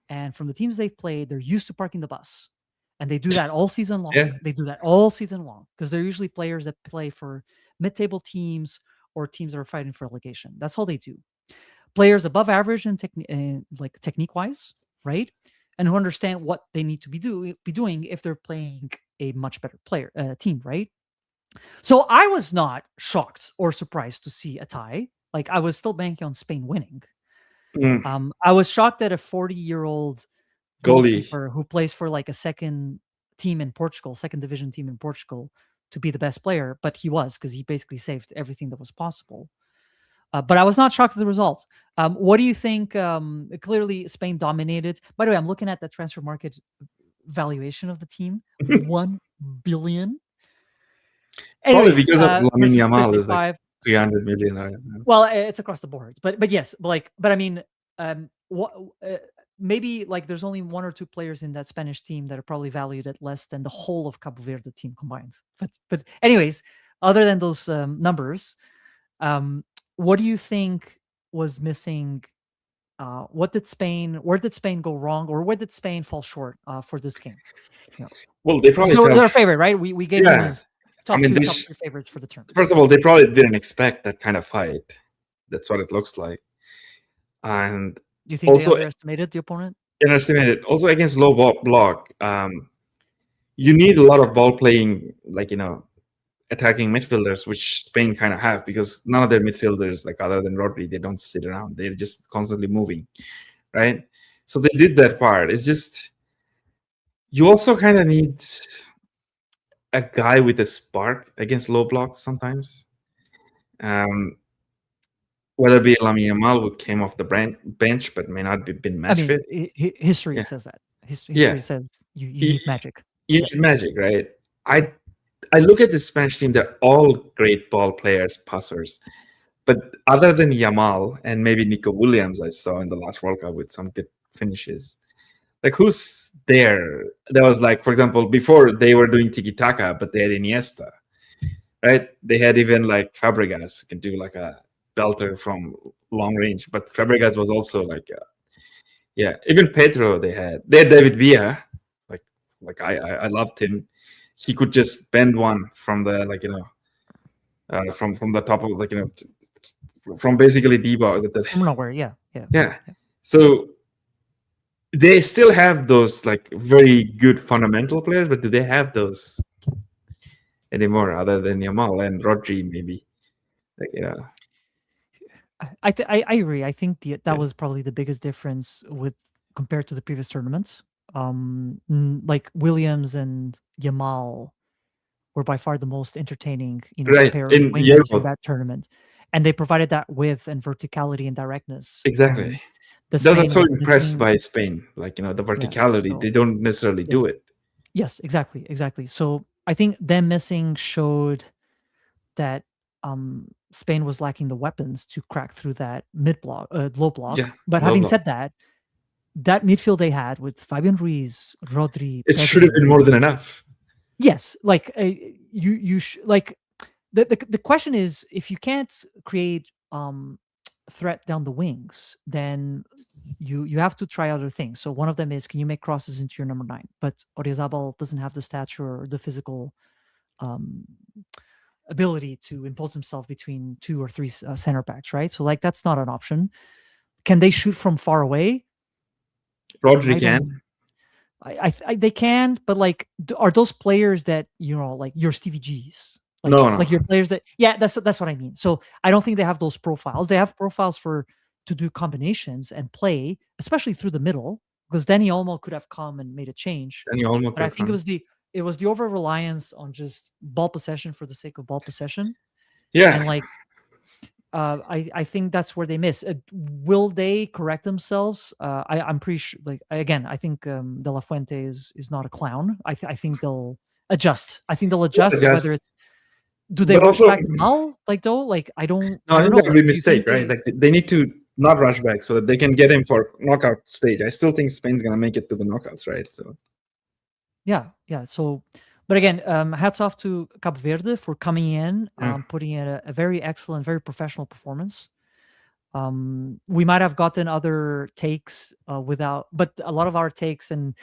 and from the teams they've played, they're used to parking the bus, and they do that all season long. They do that all season long because they're usually players that play for mid-table teams or teams that are fighting for relegation. That's all they do. Players above average and technique-wise, right? And who understand what they need to be doing if they're playing a much better team, right? So I was not shocked or surprised to see a tie. Like I was still banking on Spain winning. I was shocked that a 40-year-old goalkeeper who plays for like a second division team in Portugal, to be the best player, but he was because he basically saved everything that was possible. But I was not shocked at the results. What do you think? Clearly, Spain dominated. By the way, I'm looking at the transfer market valuation of the team, 1 billion. Anyways, probably because of Lamine Yamal is like 300 million. Well, it's across the board, but yes, but I mean, maybe like there's only one or two players in that Spanish team that are probably valued at less than the whole of Cabo Verde team combined. But anyways, other than those numbers. What do you think was missing? Where did Spain go wrong, or where did Spain fall short for this game? Well, they probably they're a favorite, right? We gave them as top two favorites for the tournament. First of all, they probably didn't expect that kind of fight. That's what it looks like. And you think they underestimated the opponent? Underestimated. Also against low block, you need a lot of ball playing, attacking midfielders, which Spain kind of have, because none of their midfielders, like other than Rodri, they don't sit around. They're just constantly moving, right? So they did that part. It's just you also kind of need a guy with a spark against low block sometimes. Whether it be Lamine Yamal, who came off the bench but may not be been match fit. History says that. History says you need magic. You need magic, right? I look at the Spanish team, they're all great ball players, passers. But other than Yamal and maybe Nico Williams, I saw in the last World Cup with some good finishes, Like who's there? That was like, for example, before they were doing tiki taka, but they had Iniesta, right? They had even like Fabregas who can do like a belter from long range, but Fabregas was also like, yeah, even Pedro they had David Villa, like I loved him. He could just bend one from the like from the top of like from basically D-bar. From nowhere. Yeah, yeah, Yeah, yeah. so they still have those like very good fundamental players, but do they have those anymore other than Yamal and Rodri maybe? Like, I agree. I think that yeah. was probably the biggest difference with compared to the previous tournaments. Like Williams and Yamal were by far the most entertaining, Right pair of in wingers in Euro, that tournament, and they provided that width and verticality and directness. exactly. The Those are Spain so was impressed missing. by Spain, like the Yeah. verticality. They So don't necessarily yes, do it. yes, exactly. So I think them missing showed that Spain was lacking the weapons to crack through that low block. Yeah, But low having block. said that, that midfield they had with Fabian Ruiz, Rodri, It should have Pedro. been more than enough. Yes, like like the question is, if you can't create threat down the wings, then you have to try other things. So one of them is, can you make crosses into your number 9? But Orizabal doesn't have the stature or the physical um ability to impose himself between 2 or 3 center backs, right? So like that's not an option. Can they shoot from far away? Rodri I can. don't. They can, but like, are those players that like your Stevie G's, No, no. like your players that, yeah, that's what I mean. So I don't think they have those profiles. They have profiles to do combinations and play, especially through the middle, because Danny Olmo could have come and made a change. Danny Olmo But I could think come. it was the over reliance on just ball possession for the sake of ball possession, Yeah. and like I think that's where they miss. Will they correct themselves? I'm pretty sure. Like again, I think De La Fuente is not a clown. I think they'll adjust. I think they'll adjust. Just, Whether it's, do they but rush also, back Mal, like though? Like no, I I don't think know. that would Like, be a do you think mistake, right? Like they need to not rush back so that they can get him for knockout stage. I still think Spain's gonna make it to the knockouts, right? So Yeah. So, but again, hats off to Cape Verde for coming in, yeah, putting in a very excellent, very professional performance. We might have gotten other takes but a lot of our takes, and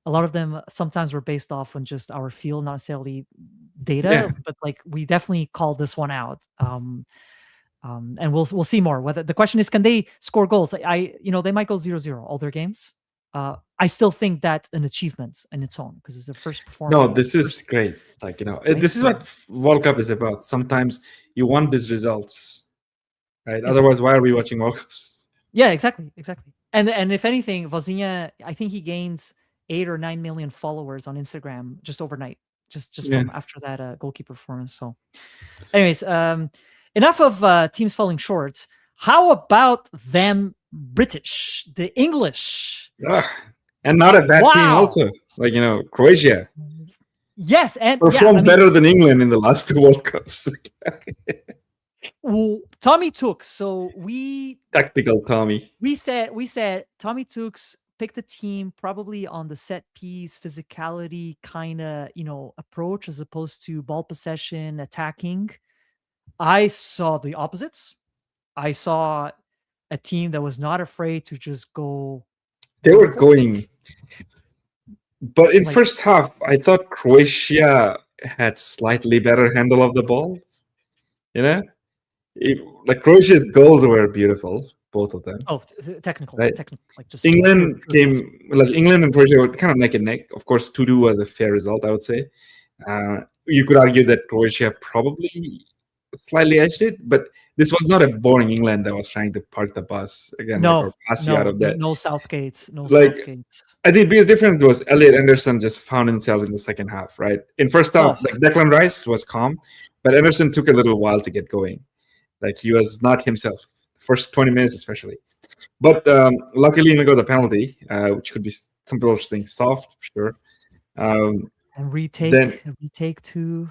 a lot of them sometimes were based off on just our feel, not necessarily yeah. data. But like, we definitely called this one out. And we'll see more. Whether the question is, can they score goals? They might go 0-0 all their games. I still think that's an achievement in its own, because it's their first No, performance. this is great. Like Right? this is So what World Cup is about. Sometimes you want these results, right? yes, Otherwise, why are we watching World Cups? yeah, exactly. And if anything, Vozinha, I think he gains 8 or 9 million followers on Instagram just overnight, just Yeah. from after that goalkeeper performance. So, anyways, enough of teams falling short. How about them British, the English? Ah, and not a bad team, Wow. also. Like Croatia Yes, and yeah, performed better than England in the last 2 World Cups. Tommy Tooks. So we Tactical Tommy. said Tommy Tooks picked the team probably on the set piece, physicality kind of, approach, as opposed to ball possession, attacking. I saw the opposites. I saw a team that was not afraid to just go They were vertical. going, but in Like, first half, I thought Croatia had slightly better handle of the ball. You know, like Croatia's goals were beautiful, both of them. technical, Right. like just pure England class. came like England and Croatia were kind of neck and neck. Of course, 2-2 was a fair result, I would say. You could argue that Croatia probably slightly edged it, but this was not a boring England that was trying to park the bus again, like or pass you out of that. No Southgate, no Like Southgate. I think the biggest difference was Elliot Anderson just found himself in the second half, right? In first half, Oh, like Declan Rice was calm, but Anderson took a little while to get going. Like he was not himself, first 20 minutes especially. But luckily, he got the penalty, which could be some people think soft, sure. and Then retake 2.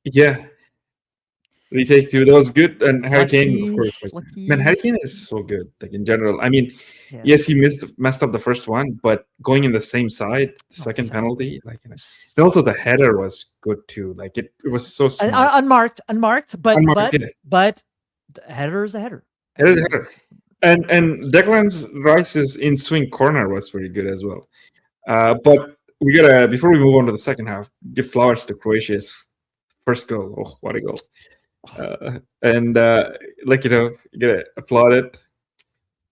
yeah, retake too. That was good. And Harry Kane, of course, like man, Harry Lucky. Kane is so good. Like in general, I mean, Yeah. yes, he messed up the first one, but going in the same side, Oh, second penalty, like you know, and centimeters. also the header was good too. Like it was so smart. Unmarked, but Unmarked, yeah. the header is a header. Header is a And header. And Declan Rice's in swing corner was very good as well. But we gotta before we move on to the second half, give flowers to Croatia's first goal. Oh, what a goal! And like you know, you gotta applaud it.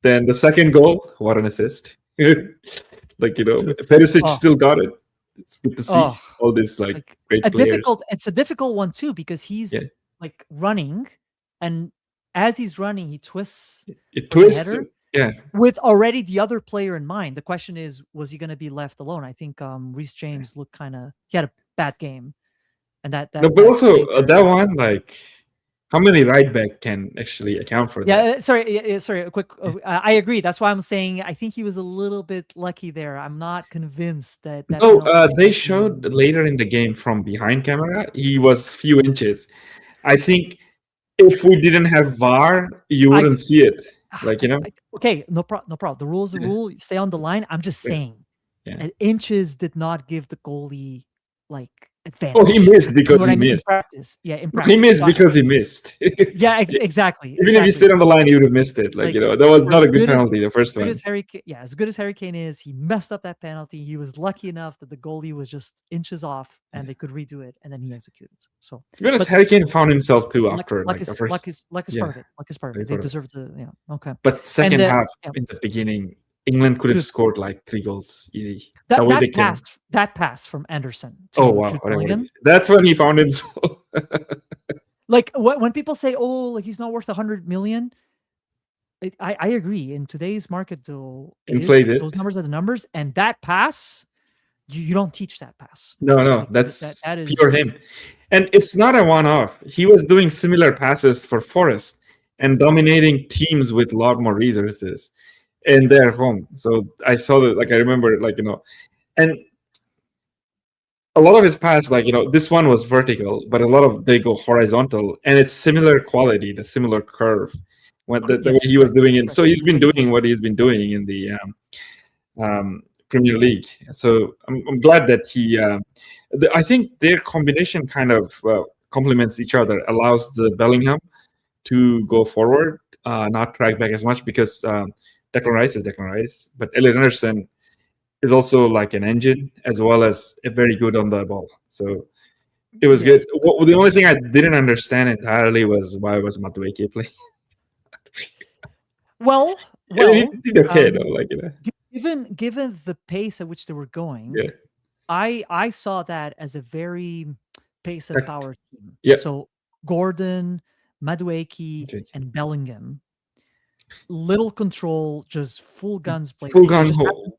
Then the second goal, what an assist! Like you know, dude, Perisic oh, still got it. It's good to see oh, all these like like great a players. difficult. It's a difficult one too because Yeah, he's like running, and as he's running, he twists it for the twists. header Yeah, with already the other player in mind. The question is, was he going to be left alone? I think Reece James looked kind of he had a bad game, and no, but that also save there. that one, like, how many right back can actually account for Yeah, that? sorry. A quick. I agree. That's why I'm saying I think he was a little bit lucky there. I'm not convinced that that No, penalty should they have showed been. later in the game from behind camera. He was few inches. I think if we didn't have VAR, you I, wouldn't see it. Like you know, okay, no problem. The rule is the yeah, rule. Stay on the line. I'm just yeah, saying, yeah. inches did not give the goalie like Oh, he advantage. missed You know because what he I mean? In missed. practice, yeah, in He practice. missed So because he missed. yeah, exactly, Even if you exactly. stayed on the line, you would have missed it. Like Like you know, that was for not a good penalty. The as first good one. as Harry, yeah, as good as Harry Kane is, he messed up that penalty. He was lucky enough that the goalie was just inches off, and they could redo it, and then he executed. So, To be honest, but Harry Kane found himself too after like the first. luck is Yeah, part of it. Luck is part of it. that's They what it- deserve to, yeah. Okay, but and second half yeah, in the beginning, England could have dude, scored like 3 goals easy. The way they came. that pass from Anderson Oh to wow, Jude Bellingham. that's when he found himself. Like when people say, "Oh, like he's not worth 100 million," I agree. In today's market, though, it is Inflated. those numbers are the numbers, and that pass, you don't teach that pass. No, Like that's that pure him. is And it's not a one-off. He was doing similar passes for Forest and dominating teams with a lot more resources in their home. So I saw that, like I remember, like you know, and a lot of his pass, like you know, this one was vertical, but a lot of they go horizontal, and it's similar quality, the similar curve, when the way yes, he was doing it. correct. So he's been Like doing what he's been doing in the Premier League. So I'm glad that I think their combination kind of complements each other, allows the Bellingham to go forward, not track back as much because Declan Rice is Declan Rice, but Elliot Anderson is also like an engine as well as very good on the ball. So it was good. yes, The only thing I didn't understand entirely was why was Madueke playing. well, I mean, well, he did okay though, like you know. given the pace at which they were going, Yeah, I saw that as a very pace and Tact- power team. yeah. So Gordon, Madueke, Okay. and Bellingham, little control, just full guns Full blazing. It gun just ho happened.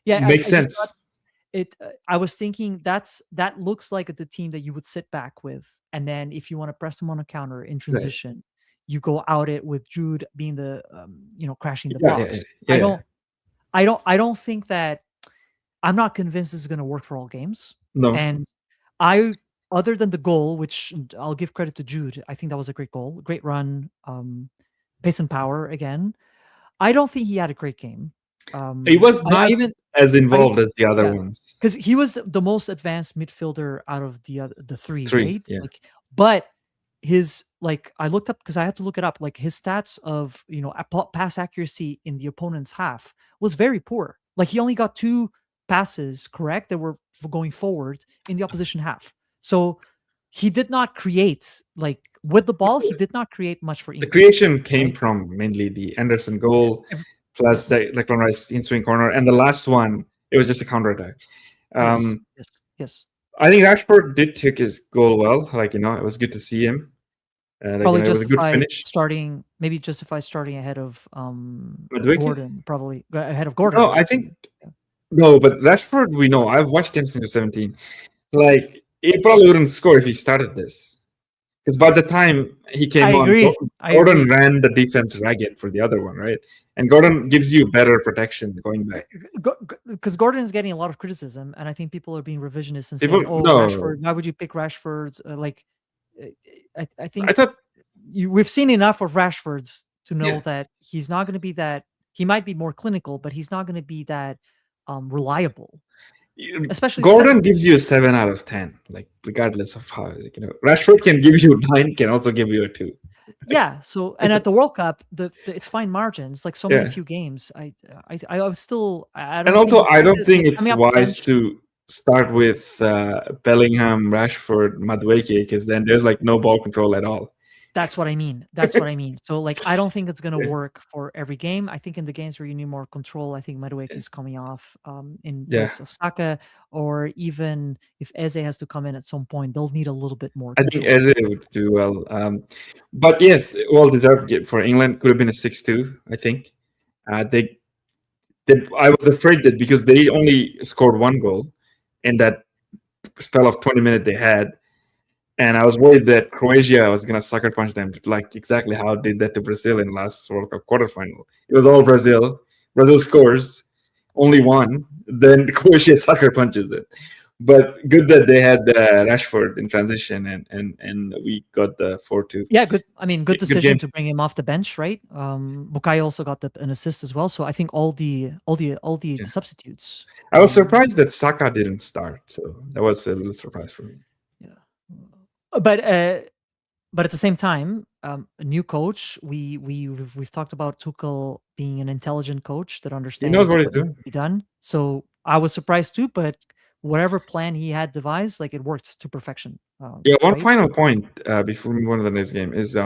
Yeah, makes I just thought sense. it. I was thinking that looks like the team that you would sit back with, and then if you want to press them on a counter in Right. transition, you go out it with Jude being the crashing the Yeah, yeah, box. yeah, yeah. I don't think that I'm not convinced this is going to work for all games. No, And I, other than the goal, which I'll give credit to Jude, I think that was a great goal, great run, pace and power again. I don't think he had a great game. it was I not even, as I involved as the other yeah, ones. because he was the most advanced midfielder out of the three, Three, right? yeah. Like, but his like I looked up because I had to look it up. Like his stats of pass accuracy in the opponent's half was very poor. Like he only got two passes correct that were going forward in the opposition half. So he did not create like with the ball. He did not create much for The England. creation came Right? from mainly the Anderson goal Ev- plus Yes. the Declan Rice in swing corner, and the last one it was just a counter attack. Yes. Yes. Yes. I think Rashford did take his goal well. Like you know, it was good to see him. Like you Probably know, it was a good justified finish. starting. Maybe justified starting ahead of Madueke? Gordon. Probably ahead of Gordon. No, I I would say. think no, but Rashford, we know. I've watched him since 17. Like he probably wouldn't score if he started this. Because by the time he I came on, agree. I Gordon agree. ran the defense ragged for the other one, right? And Gordon gives you better protection going back. Because Gordon is getting a lot of criticism, and I think people are being revisionist and People, saying, "Oh, no, Rashford, why would you pick Rashford?" Like I I think thought, we've seen enough of Rashford's to know yeah, that he's not going to be that. He might be more clinical, but he's not going to be that reliable, especially Gordon defensively. gives you a 7 out of 10, like regardless of how, Rashford can give you 9, can also give you a 2. Yeah. So, and at the World Cup, the it's fine margins, like so many Yeah. few games. I was still. I And don't also, think I don't they're think coming it's off the wise bench. to start with Bellingham, Rashford, Madueke, because then there's like no ball control at all. That's what I mean. That's what I mean. So, like, I don't think it's gonna work for every game. I think in the games where you need more control, I think Madueke Yeah. is coming off in Yeah. place of Saka, or even if Eze has to come in at some point, they'll need a little bit more I think control. Eze would do well. But yes, well deserved for England. Could have been a 6-2, I think. They, I was afraid that because they only scored one goal in that spell of 20 minutes they had, and I was worried that Croatia was going to sucker punch them, like exactly how it did that to Brazil in last World Cup quarterfinal. It was all Brazil. Brazil scores only one, then Croatia sucker punches it. But good that they had Rashford in transition, and we got the 4-2. Yeah, good. I mean, good Good decision game. to bring him off the bench, right? Bukayo also got an assist as well. So I think all the Yeah. substitutes. I was surprised that Saka didn't start, so that was a little surprise for me. Yeah, but at the same time, a new coach. We've talked about Tuchel being an intelligent coach that He knows understands what he's what needs doing. to be done. So I was surprised too, but whatever plan he had devised, like it worked to perfection. Yeah, one Right? final point before we move on to the next game is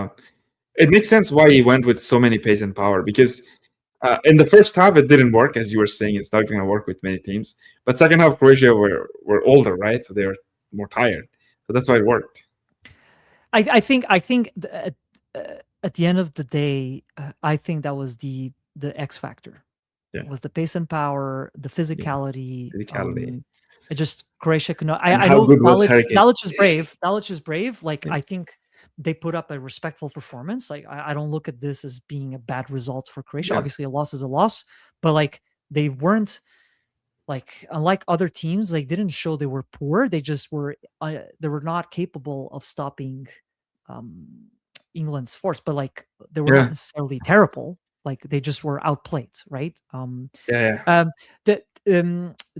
it makes sense why he went with so many pace and power, because in the first half it didn't work, as you were saying. It's not going to work with many teams. But second half, Croatia were older, right? So they were more tired. So that's why it worked. At the end of the day, I think that was the X factor. Yeah, Was the pace and power, the yeah, physicality. physicality. It just Croatia could not. And I how know good was Dalic. Hurricane? Dalic is brave. Dalic is brave. Like Yeah, I think they put up a respectful performance. Like I don't look at this as being a bad result for Croatia. yeah, Obviously, a loss is a loss, but like they weren't like unlike other teams. They didn't show they were poor. They just were. They were not capable of stopping um, England's force, but like they were not yeah, necessarily terrible. Like they just were outplayed, right? yeah. Um, the,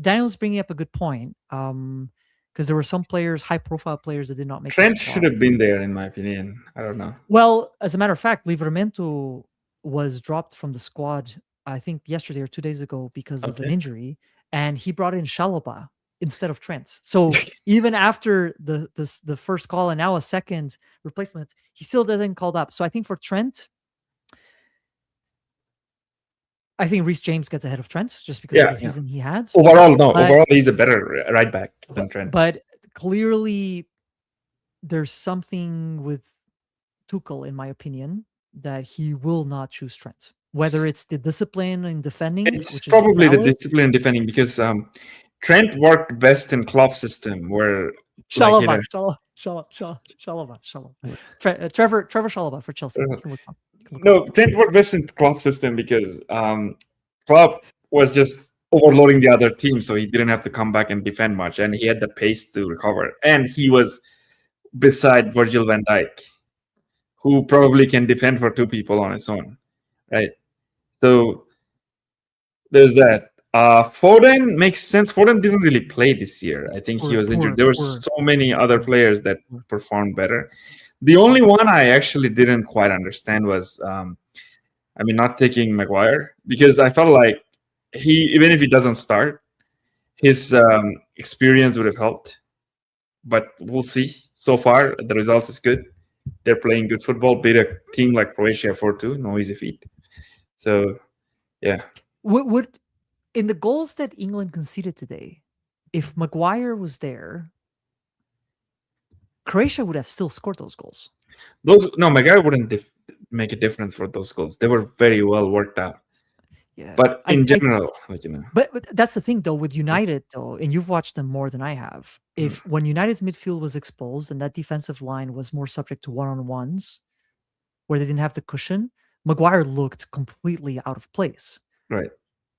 Daniel's bringing up a good point. Because there were some players, high-profile players, that did not make the Trent should squad. have been there, in my opinion. I don't know. Well, as a matter of fact, Livramento was dropped from the squad, I think yesterday or 2 days ago because of an Okay. injury, and he brought in Shalaba instead of Trent. So even after the first call and now a second replacement, he still doesn't called up. So I think for Trent, I think Reece James gets ahead of Trent just because of Yeah, the yeah. season he had. Overall, no. But Overall, he's a better right back than but Trent. but clearly there's something with Tuchel, in my opinion, that he will not choose Trent. Whether it's the discipline in defending, It's which is probably the valid. discipline defending, because Trent worked best in Klopp's system, where like Shalaba, Shalaba. Trevor Shalaba for Chelsea. You can look up. You can look him no, up. Trent worked best in Klopp's system because Klopp was just overloading the other team, so he didn't have to come back and defend much, and he had the pace to recover, and he was beside Virgil van Dijk, who probably can defend for two people on his own, right? So there's that. Foden makes sense. Foden didn't really play this year. I think he Poor, was injured. poor, There were poor, so many other poor, players that poor. performed better. The only one I actually didn't quite understand was, not taking Maguire, because I felt like even if he doesn't start, his experience would have helped. But we'll see. So far, the results is good. They're playing good football. Beat a team like Croatia 4-2, no easy feat. So yeah, Would in the goals that England conceded today, if Maguire was there, Croatia would have still scored those goals. Maguire wouldn't make a difference for those goals. They were very well worked out. Yeah, But I, in I general, but that's the thing though with United though, and you've watched them more than I have. mm, If when United's midfield was exposed and that defensive line was more subject to one-on-ones where they didn't have the cushion, Maguire looked completely out of place. right?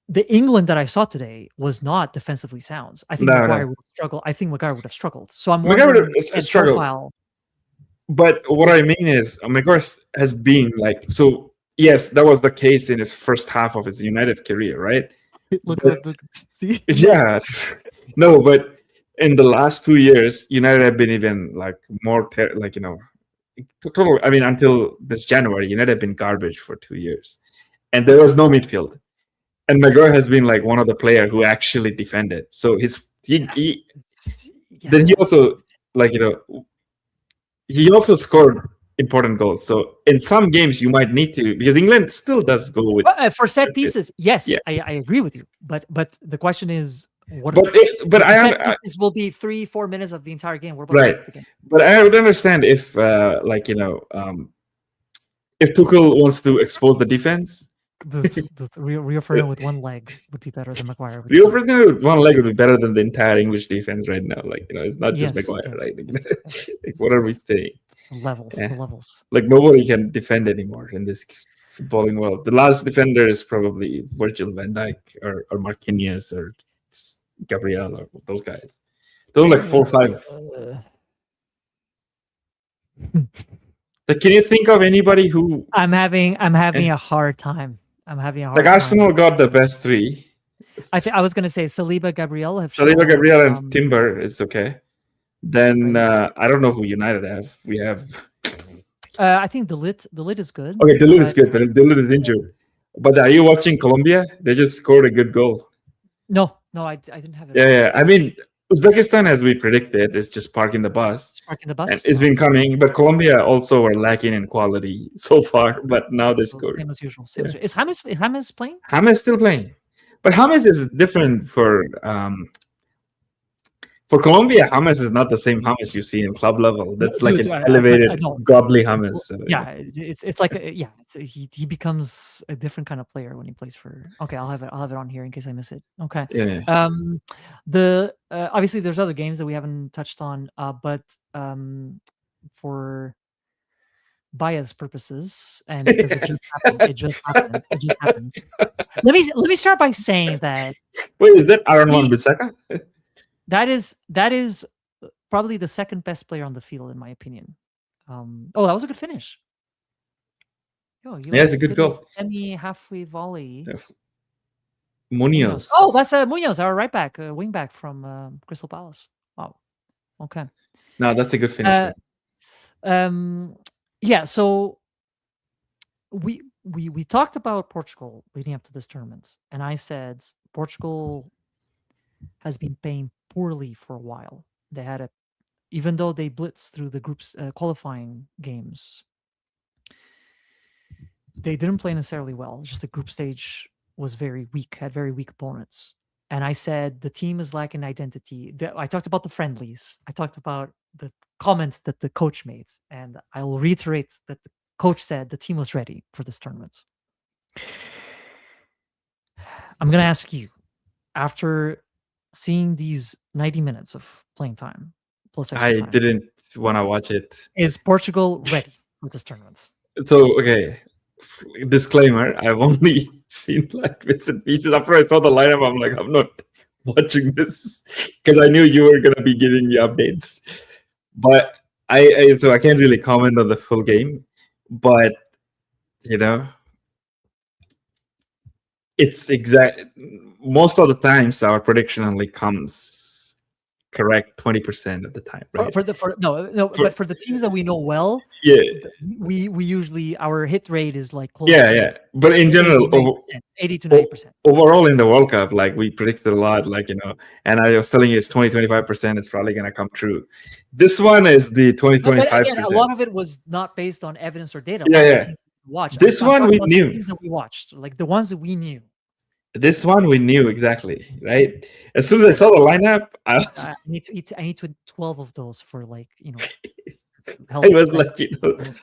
The England that I saw today was not defensively sound. I think No, no. Maguire would struggle. I think Maguire would have struggled. So I'm Maguire would wondering have and struggled. profile. But what I mean is, Megars has been like so. Yes, that was the case in his first half of his United career, right? Look, But look, see, yeah. yeah, no, but in the last 2 years, United have been even like more like total. I mean, until this January, United have been garbage for 2 years, and there was no midfield. And Maguire has been like one of the player who actually defended. So Yeah. Yeah, then he also like he also scored important goals. So in some games you might need to because England still does go with well, for set it. pieces, yes, Yeah. I agree with you. But the question is, what But the set pieces will be 3-4 minutes of the entire game. What about the right. rest of the game? But I would understand if if Tuchel wants to expose the defense. Rio Ferdinand with one leg would be better than Maguire with Rio two. Ferdinand with one leg would be better than the entire English defense right now. Like it's not just Yes, Maguire, yes, right? yes, yes, Like, what yes, are we yes. saying? The levels, Yeah. the levels. Like nobody can defend anymore in this footballing world. The last defender is probably Virgil van Dijk or Marquinhos or Gabriel or those guys. Those are like 4 or 5. Uh, Like, can you think of anybody who I'm having eh, a hard time. I'm having a like hard time. Arsenal got the best three? I was gonna say Saliba, Gabriel have Saliba, shown. Gabriel, and Timber is okay. Then Right. I don't know who United have. We have I think the lit is good, okay. Dillard is but good, but Dillard is injured. But are you watching Colombia? They just scored a good goal. no, no, I didn't have it Yeah, on. yeah. I mean, Uzbekistan, as we predicted, is just parking the bus, Just parking the and bus. it's Oh, been coming. But Colombia also were lacking in quality so far, but now they so scored. same as usual. Same Yeah. as usual. Is James playing? James still playing, but James is different for Colombia. James is not the same James you see in club level. No, That's like dude, an I elevated, know. godly James. So, Yeah, it's like yeah, he becomes a different kind of player when he plays for. Okay, I'll have it on here in case I miss it. Okay, yeah. the obviously there's other games that we haven't touched on, but for bias purposes and because it just happened. Let me start by saying that Wait, is that Aaron Wan he Bissaka? that is probably the second best player on the field in my opinion. Oh, that was a good finish. Yo, he Yeah, like it's a good did a goal. semi halfway volley. Yeah. Munoz. Oh, Munoz. that's Munoz, our right back, wing back from Crystal Palace. Wow. Okay. No, that's a good finish. Uh, um, yeah. So we talked about Portugal leading up to this tournament, and I said Portugal has been playing poorly for a while. They had a even though they blitzed through the groups qualifying games, they didn't play necessarily well. It's just the group stage was very weak, had very weak opponents. And I said the team is lacking identity. I talked about the friendlies. I talked about the comments that the coach made, and I'll reiterate that the coach said the team was ready for this tournament. I'm gonna ask you, after seeing these 90 minutes of playing time plus extra I time, didn't want to watch it. is Portugal ready for this tournament? So, okay, disclaimer: I've only seen like bits and pieces. After I saw the lineup, I'm like, I'm not watching this because I knew you were gonna be giving me updates. But so I can't really comment on the full game. But you know, it's exact. Most of the times, our prediction only comes correct 20% of the time, right? But for the teams that we know well, Yeah, we usually our hit rate is like close yeah, to yeah. But in 80 general, to 90%. 80 to 90%. overall in the World Cup, like we predicted a lot, like and I was telling you it's 20-25% is probably gonna come true. This one is the But again, a 20-25%. lot of it was not based on evidence or data. A Yeah, lot of the yeah. teams we watched. This I'm one talking we about knew. the teams that we watched, like the ones that we knew. This one we knew exactly, right? As soon as I saw the lineup, I was, I need to eat. I need to 12 of those for like I was like,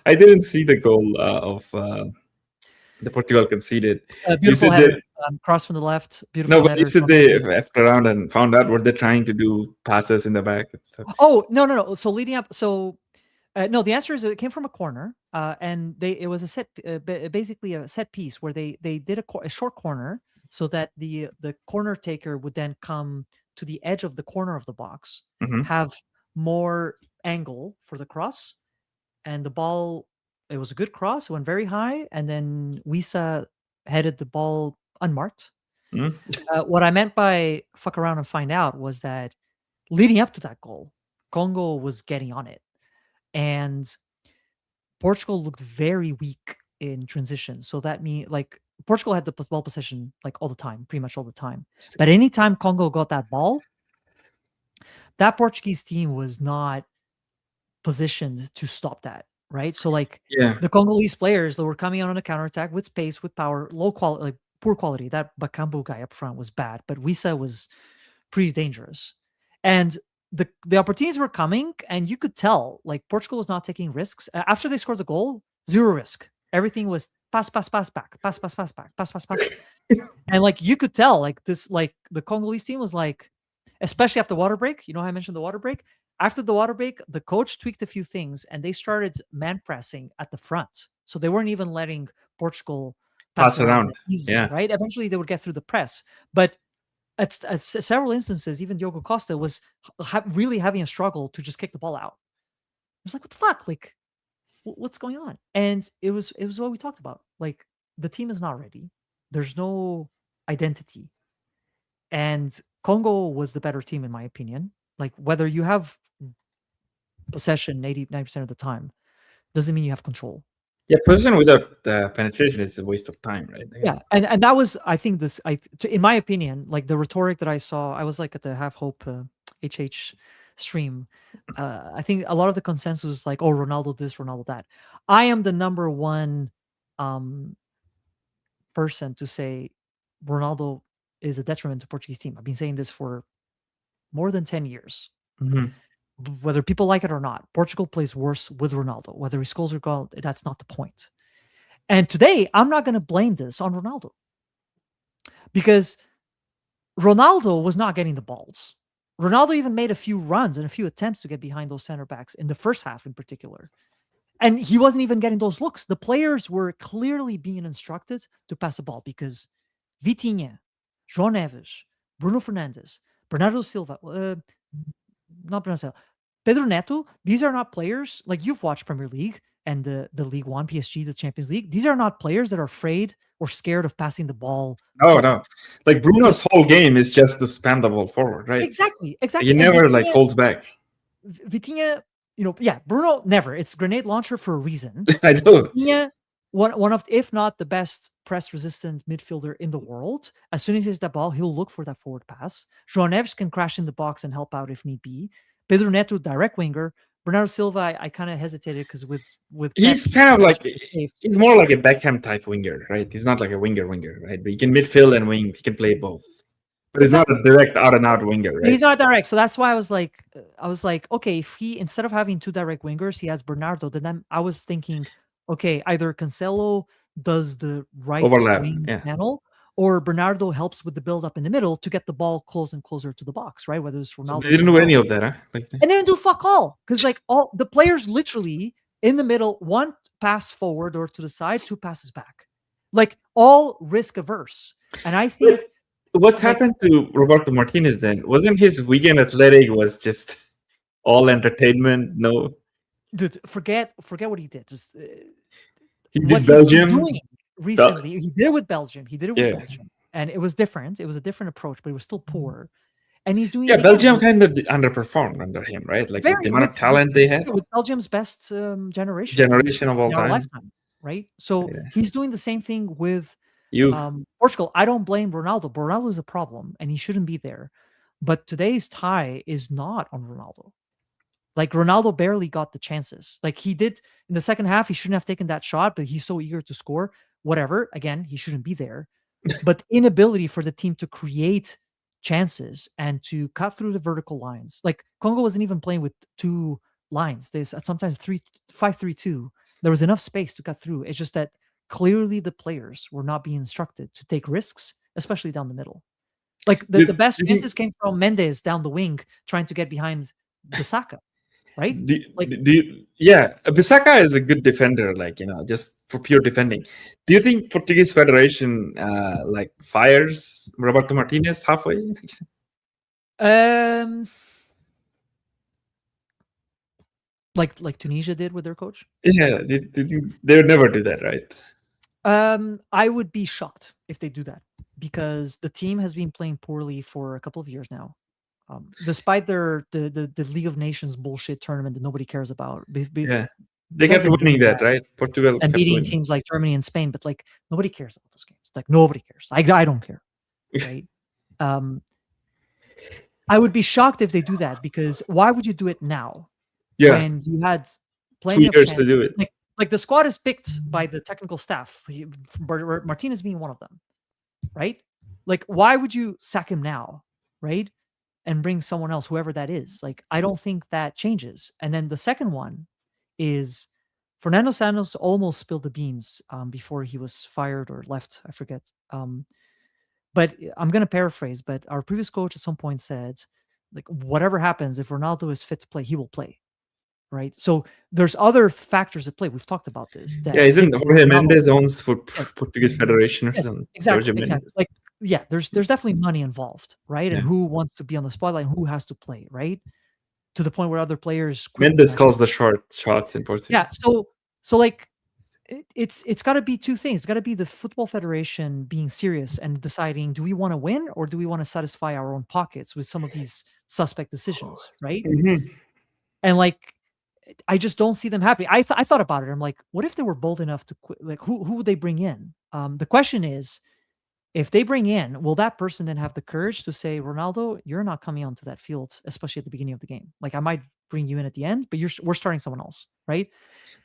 I didn't see the goal of the Portugal conceded. Beautiful header, cross from the left. Beautiful No, but header. you said they left around and found out what they're trying to do, passes in the back and stuff. Oh no! So leading up, no. The answer is it came from a corner, and it was a basically a set piece where they did a short corner so that the corner taker would then come to the edge of the corner of the box, Mm-hmm. have more angle for the cross, and the ball, it was a good cross, it went very high, and then Wisa headed the ball unmarked. Hmm? What I meant by fuck around and find out was that leading up to that goal, Congo was getting on it, and Portugal looked very weak in transition. So that means like Portugal had the ball possession like all the time, pretty much all the time. But anytime Congo got that ball, that Portuguese team was not positioned to stop that, right? So like Yeah. the Congolese players that were coming out on a counterattack with space, with power, low quality, like poor quality. That Bakambu guy up front was bad, but Wisa was pretty dangerous. And the opportunities were coming, and you could tell like Portugal was not taking risks. After they scored the goal, zero risk. Everything was pass, pass, pass back, pass, pass, pass back, pass, pass, pass. And like you could tell, like this, like the Congolese team was like, especially after the water break. You know how I mentioned the water break? After the water break, the coach tweaked a few things and they started man pressing at the front. So they weren't even letting Portugal pass Pass it around around. easily, Yeah. right? Eventually they would get through the press. But at several instances, even Diogo Costa was really having a struggle to just kick the ball out. I was like, what the fuck? Like, what's going on? And it was what we talked about. Like, the team is not ready. There's no identity. And Congo was the better team, in my opinion. Like, whether you have possession 90% of the time doesn't mean you have control. Yeah, possession without penetration is a waste of time, right? Yeah, and that was, I think, in my opinion, like the rhetoric that I saw. I was like at the Half Hope HH stream. I think a lot of the consensus was like, oh, Ronaldo this, Ronaldo that. I am the number one um person to say Ronaldo is a detriment to Portuguese team. I've been saying this for more than 10 years. Mhm. Whether people like it or not, Portugal plays worse with Ronaldo. Whether he scores or goal, that's not the point. And today, I'm not going to blame this on Ronaldo, because Ronaldo was not getting the balls. Ronaldo even made a few runs and a few attempts to get behind those center backs in the first half in particular. And he wasn't even getting those looks. The players were clearly being instructed to pass the ball because Vitinha, João Neves, Bruno Fernandes, Bernardo Silva, not Bernardo Silva, Pedro Neto, these are not players like you've watched Premier League and the League One, PSG, the Champions League. These are not players that are afraid or scared of passing the ball No, forward. no. Like Bruno's whole game is just to spam the ball forward, right? Exactly. He And never like holds back. Vitinha, Bruno never. It's grenade launcher for a reason. I know. Vitinha, one of, if not the best press resistant midfielder in the world. As soon as he has that ball, he'll look for that forward pass. João Neves can crash in the box and help out if need be. Pedro Neto, direct winger. Bernardo Silva, I kind of hesitated because with He's Pep, kind of like he's more like a Beckham type winger, right? He's not like a winger, right? But he can midfield and wing. He can play both. But he's not a direct out and out winger, right? He's not direct, so that's why I was like, okay, if he, instead of having two direct wingers, he has Bernardo. Then I was thinking, okay, either Cancelo does the right Overlap, wing yeah. panel, or Bernardo helps with the build up in the middle to get the ball close and closer to the box, right? Whether it's So Ronaldo, they didn't do any of that, huh? Like, and they didn't do fuck all, because like all the players literally in the middle, one pass forward or to the side, two passes back, like all risk averse. And I think what's happened to Roberto Martinez then? Wasn't his Wigan Athletic was just all entertainment? No, dude, forget what he did. Just he what did he's been Belgium. doing recently. He did it with Belgium. He did it with Yeah. Belgium, and it was different. It was a different approach, but it was still poor. And he's doing Yeah, it again Belgium with, kind of underperformed under him, right? Like with the amount of talent they had. with Belgium's best generation Generation of all in our time. lifetime, right? So Yeah. he's doing the same thing with You. Portugal. I don't blame Ronaldo. Ronaldo is a problem, and he shouldn't be there. But today's tie is not on Ronaldo. Like Ronaldo barely got the chances. Like he did in the second half, he shouldn't have taken that shot, but he's so eager to score. Whatever. Again, he shouldn't be there. But inability for the team to create chances and to cut through the vertical lines. Like Congo wasn't even playing with two lines. There's sometimes 5-3-2. There was enough space to cut through. It's just that clearly the players were not being instructed to take risks, especially down the middle. Like the best chances came from Mendes down the wing trying to get behind Bissaka. Right? Yeah, Bissaka is a good defender, like, just for pure defending. Do you think Portuguese Federation like fires Roberto Martinez halfway? like Tunisia did with their coach. Yeah, they would never do that, right? I would be shocked if they do that because the team has been playing poorly for a couple of years now. Despite the League of Nations bullshit tournament that nobody cares about, Yeah, they besides kept them doing winning that, that right? Portugal and kept beating winning. teams like Germany and Spain, but like nobody cares about those games. Like nobody cares. I don't care, right? Um, I would be shocked if they do that because why would you do it now Yeah, when you had plenty of 2 years to chances? do it. Like the squad is picked by the technical staff, Martinez being one of them, right? Like, why would you sack him now, right? And bring someone else, whoever that is. Like, I don't think that changes. And then the second one is Fernando Santos almost spilled the beans before he was fired or left. I forget. But I'm going to paraphrase. But our previous coach at some point said, like, whatever happens, if Ronaldo is fit to play, he will play. Right. So there's other factors at play. We've talked about this. Yeah, That isn't Jorge Ronaldo, Mendes owns for yes, Portuguese Federation or yes, something? Jorge exactly. Mendes. Like, yeah, there's definitely money involved, right? And Yeah, who wants to be on the spotlight and who has to play, right? To the point where other players quit Mendes international. calls the shots in Portugal. Yeah, so like it's got to be two things. It's got to be the Football Federation being serious and deciding, do we want to win or do we want to satisfy our own pockets with some of these suspect decisions, right? And like I just don't see them happening. I thought about it. I'm like, what if they were bold enough to quit? Like, who would they bring in? The question is, if they bring in, will that person then have the courage to say, Ronaldo, you're not coming onto that field, especially at the beginning of the game? Like, I might bring you in at the end, but we're starting someone else, right?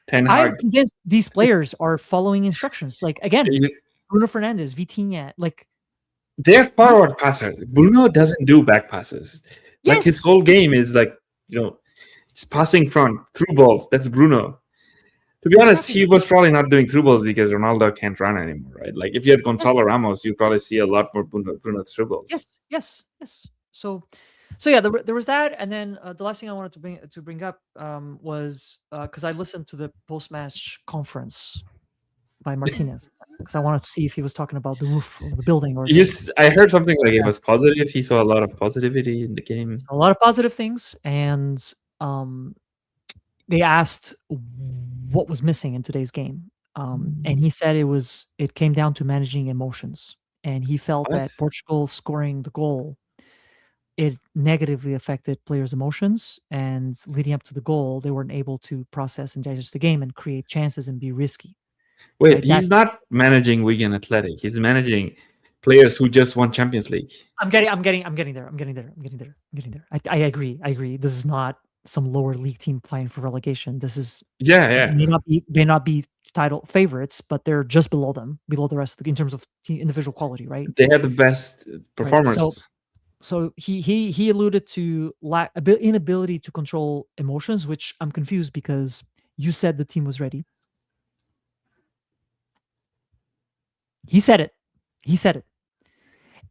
Ten I'm Hag. convinced these players are following instructions. Like again, You- Bruno Fernandes, Vitinha, like They're forward passers. Bruno doesn't do back passes. Like his yes, whole game is like, he's passing front through balls. That's Bruno. To be honest, exactly. he was probably not doing through balls because Ronaldo can't run anymore, right? Like if you had Yes, Gonzalo Ramos, you'd probably see a lot more Bruno through balls. yes. So yeah, there was that, and then the last thing I wanted to bring up was because I listened to the post match conference by Martinez because I wanted to see if he was talking about the roof of the building or I heard something like it yeah, was positive. He saw a lot of positivity in the game. a lot of positive things, and they asked what was missing in today's game, and he said it came down to managing emotions, and he felt What? that Portugal scoring the goal it negatively affected players' emotions, and leading up to the goal, they weren't able to process and digest the game and create chances and be risky. Wait, Right? That he's not managing Wigan Athletic. He's managing players who just won Champions League. I'm getting there. I agree. This is not some lower league team playing for relegation. This is Yeah. may not be title favorites, but they're just below them, below the rest of the, in terms of individual quality, right? They had the best performers. Right. So he alluded to inability to control emotions, which I'm confused because you said the team was ready. He said it.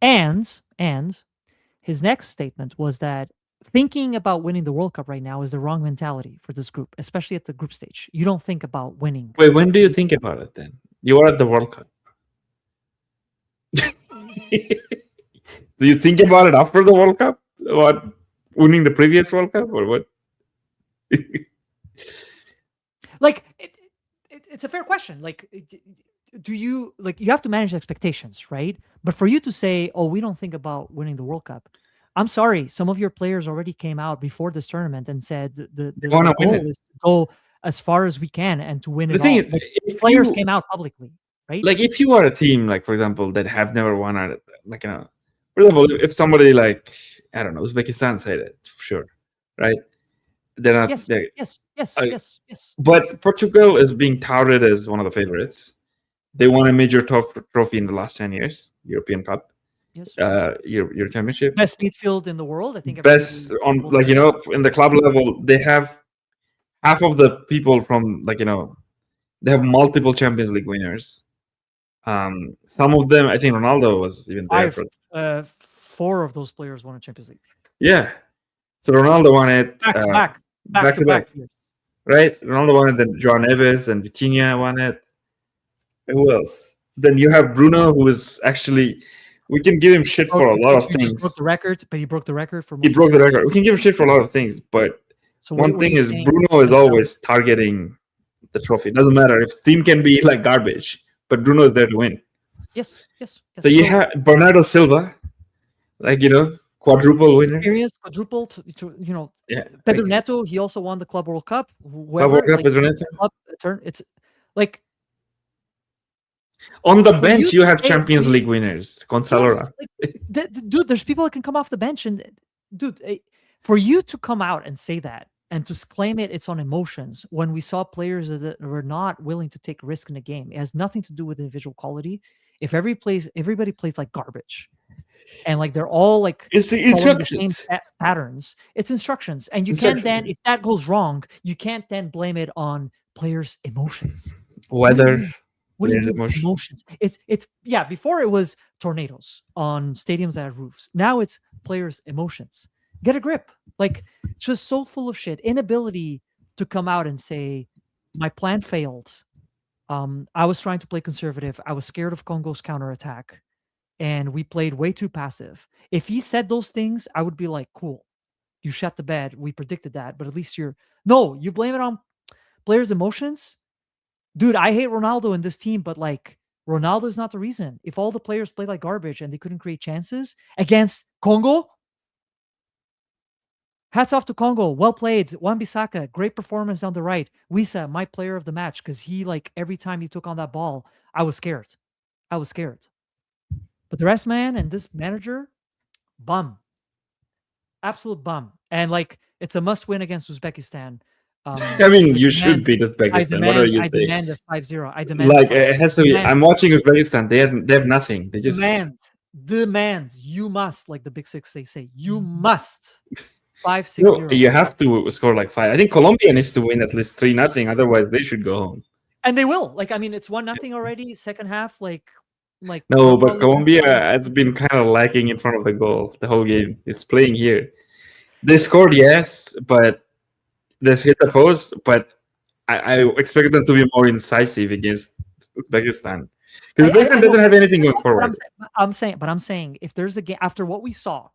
And his next statement was that thinking about winning the World Cup right now is the wrong mentality for this group, especially at the group stage. You don't think about winning. Wait, when do you think about it then? You are at the World Cup. Do you think about it after the World Cup? What, winning the previous World Cup or what? Like it's a fair question. Like, do you like you have to manage expectations, right? But for you to say, "Oh, we don't think about winning the World Cup," I'm sorry. Some of your players already came out before this tournament and said the goal is to go as far as we can and to win The it thing all. is, Like, if players you- came out publicly, right? like if you are a team, like for example, that have never won at like for example, if somebody like I don't know, Uzbekistan said it for sure, right? They're not. Yes, They're, yes. But Portugal is being touted as one of the favorites. They won a major trophy in the last 10 years, European Cup, Yes. your championship. Best midfield in the world, I think. Best on like in the club level, they have half of the people from like they have multiple Champions League winners. Some of them, I think Ronaldo was even there. Four of those players won a Champions League. Yeah, so Ronaldo won it back to back, right? Ronaldo won it. Then João Neves and Vitinha won it. Who else? Then you have Bruno, who is actually, we can give him shit for a lot of things. Just broke the record, but he broke the record for. He broke the record. We can give him shit for a lot of things, but So One what are thing you is saying? Bruno is always targeting the trophy. It doesn't matter if team can be like garbage, but Bruno is there to win. Yes, yes, So yes. you So have Bernardo Silva, like quadruple winner. experience, quadruple Yeah, Pedro like Neto, he also won the Club World Cup. Club World Whoever, Cup like with Ronaldo. club turn, it's like On the for you bench, you to have say for Champions you, League winners, yes, Consalora. like dude, there's people that can come off the bench and dude, for you to come out and say that and to claim it's on emotions when we saw players that were not willing to take risk in the game. It has nothing to do with individual quality. If everybody plays like garbage and like they're all like It's the following the same instructions. patterns, it's instructions. And you can't then, Instructions. if that goes wrong, you can't then blame it on players' emotions. What do you Weather, mean? What do you players' mean emotion. emotions? It's yeah, before it was tornadoes on stadiums that have roofs. Now it's players' emotions. Get a grip. Like just so full of shit. Inability to come out and say, my plan failed. I was trying to play conservative. I was scared of Congo's counterattack. And we played way too passive. If he said those things, I would be like, cool. You shut the bed. We predicted that, but at least no, you blame it on players' emotions. Dude, I hate Ronaldo in this team, but like Ronaldo is not the reason. If all the players played like garbage and they couldn't create chances against Congo, hats off to Congo. Well played. Wan-Bissaka, great performance down the right. Wisa, my player of the match, because he like every time he took on that ball, I was scared. I was scared. But the rest, man, and this manager, bum. Absolute bum. And like it's a must win against Uzbekistan. I mean, you should beat Uzbekistan. What are you I saying? demand a 5-0. I demand a Like 5-0. it has to be. Demand, I'm watching Uzbekistan. They have nothing. They just demand. You must, like the Big Six, they say, you must 5-6-0. no. You have to score like 5. I think Colombia needs to win at least 3-0. Otherwise, they should go home. And they will. Like, I mean, it's 1-0 already. Second half, like they're No, but probably gonna Colombia play. has been kind of lacking in front of the goal the whole game. It's playing here. They scored, yes, but they hit the post. But I expected them to be more incisive against Uzbekistan because Uzbekistan I know, doesn't have anything going but forward. I'm saying, if there's a game after what we saw,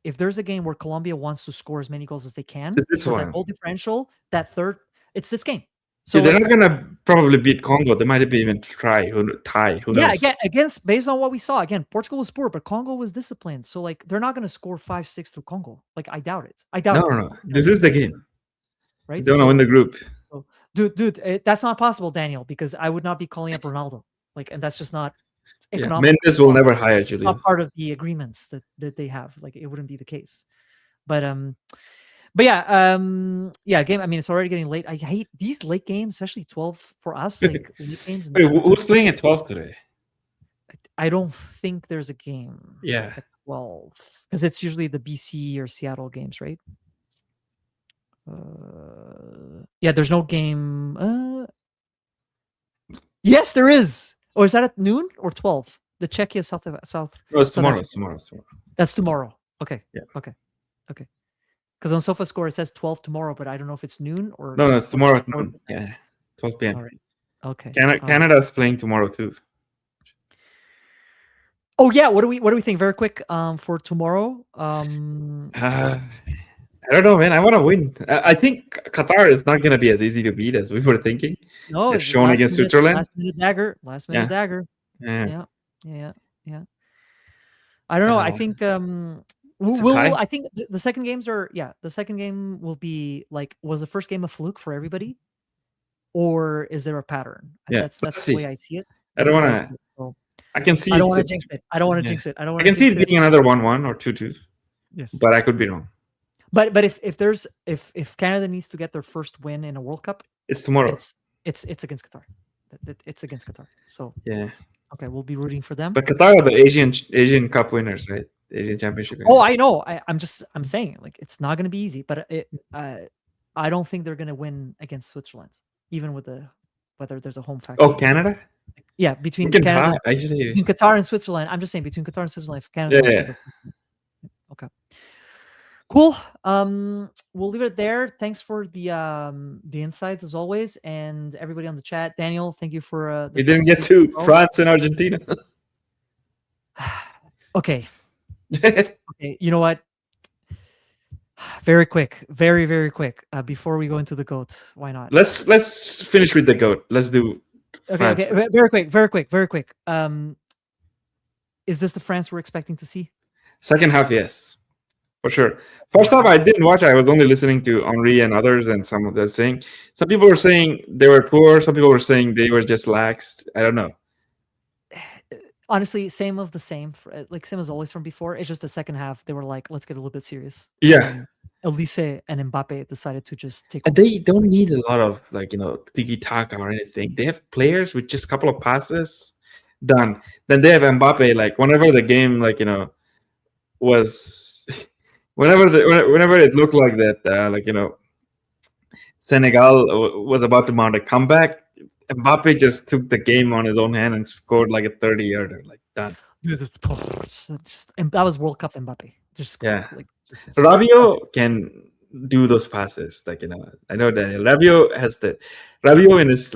if there's a game where Colombia wants to score as many goals as they can It's this for that one. goal differential, that third, it's this game. So So they're like, not gonna probably beat Congo. They might even tie. Who yeah, knows? against based on what we saw, again, Portugal was poor, but Congo was disciplined. So like, they're not going to score 5-6 through Congo. Like, I doubt it. I doubt No, it. no, no. This is the game. Right? They want to win the group. Dude, that's not possible, Daniel, because I would not be calling up Ronaldo. Like, and that's just not Yeah, economical. Mendes will never hire Not Julinho. part of the agreements that they have. Like, it wouldn't be the case. But yeah, game. I mean, it's already getting late. I hate these late games, especially 12 for us. Like late games. Wait, who's playing at 12 today? I don't think there's a game. Yeah. At 12 because it's usually the BC or Seattle games, right? Yeah, there's no game. Yes, there is. Oh, is that at noon or 12? The Czechia South. No, it's tomorrow. It's tomorrow. That's tomorrow. Okay. Yeah. Okay. Because on SofaScore it says 12 tomorrow, but I don't know if it's noon or no, it's tomorrow at noon. Yeah, 12 p.m. All right. Okay. Canada's playing tomorrow too. Oh yeah, what do we think? Very quick. For tomorrow. I don't know, man. I want to win. I think Qatar is not going to be as easy to beat as we were thinking. No, they've shown against Switzerland. Last minute dagger. Yeah. I don't know. I think I think the second games are the second game will be like, was the first game a fluke for everybody, or is there a pattern? Yeah, that's the way I see it. I don't want to. I can see. I don't want to jinx it. I don't want to jinx it. I can see it being another 1-1 or 2-2. Yes, but I could be wrong. But if Canada needs to get their first win in a World Cup, it's tomorrow. It's against Qatar. It's against Qatar. So yeah. Okay, we'll be rooting for them. But Qatar are the Asian Cup winners, right? Asian Championship. Oh, I know. I'm saying like it's not going to be easy, but I don't think they're going to win against Switzerland, even with whether there's a home factor. Oh, Canada. Yeah, between Canada, between Qatar and Switzerland. I'm just saying between Qatar and Switzerland. If Canada. Yeah. Okay. Cool. We'll leave it there. Thanks for the insights as always, and everybody on the chat. Daniel, thank you for. We didn't get to France and Argentina. Okay. Okay. You know what? Very quick, very quick. Before we go into the goat, why not? Let's finish with the goat. Let's do Okay, France okay. first. Very quick. Is this the France we're expecting to see? Second half, yes, for sure. Okay, First half, I didn't watch. I was only listening to Henri and others, and some of them saying. Some people were saying they were poor. Some people were saying they were just laxed. I don't know. honestly, same of the same, like same as always from before. It's just the second half they were like, let's get a little bit serious, and Yeah, then Elise and Mbappe decided to just take and over. they don't need a lot of tiki taka or anything. They have players with just a couple of passes, done. Then they have Mbappe. Like whenever the game, was, whenever it looked like that, Senegal was about to mount a comeback. Mbappe just took the game on his own hand and scored like a 30-yarder, like done. And that was World Cup Mbappe. Just Yeah. like just Rabiot can do those passes. I know Daniel. Rabiot in his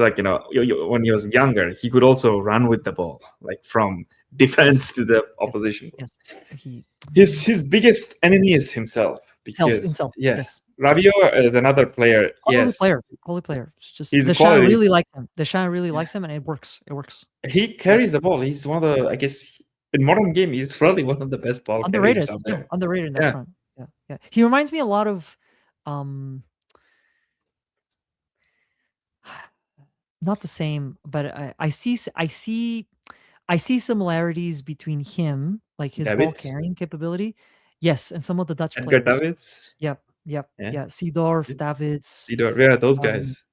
when he was younger, he could also run with the ball, like from defense to the opposition. yes. He His biggest enemy is himself because himself. yeah, Yes. Rabiot is another player. Quality Yes, player. Quality player. It's just he's Deschamps quality. really likes him. Deschamps really likes him, and it works. It works. He carries the ball. He's one of the, I guess, in modern game, he's probably one of the best ball carriers Underrated. out Yeah, there. underrated in that Yeah. front. Yeah, yeah. He reminds me a lot of, um, not the same, but I see similarities between him, like his ball Davids, carrying capability. Yes, and some of the Dutch Edgar players. Davids. Yep, Yeah. yeah. Seedorf, Davids. Yeah, those Um, guys.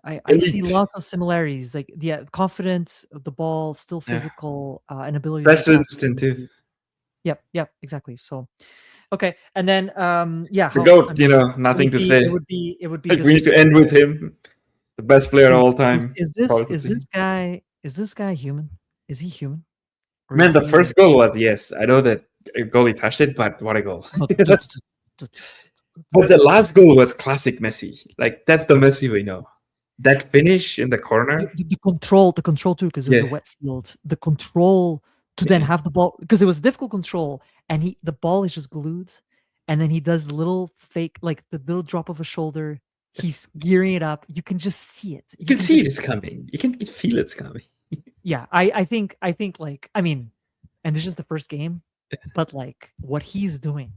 I see Elite. lots of similarities, like confidence of the ball, still Yeah. physical, and ability to Press pass. resistant too. Yep, exactly. So, okay, and then yeah, The GOAT, nothing to say. it would be Like we need to end with him. The best player of Dude, all time. is this guy human? Is he human? Or Man, is the he first goal was yes. I know that goalie touched it, but what a goal. no, But the last goal was classic Messi. Like that's the Messi we know. That finish in the corner. the control too, because it was a Yeah. wet field. The control to then Yeah. have the ball, because it was difficult control, and the ball is just glued, and then he does the little fake, like the little drop of a shoulder. He's gearing it up. You can just see it. You can see just it's coming. You can feel it's coming. yeah, I think like, I mean, and this is just the first game, but like what he's doing.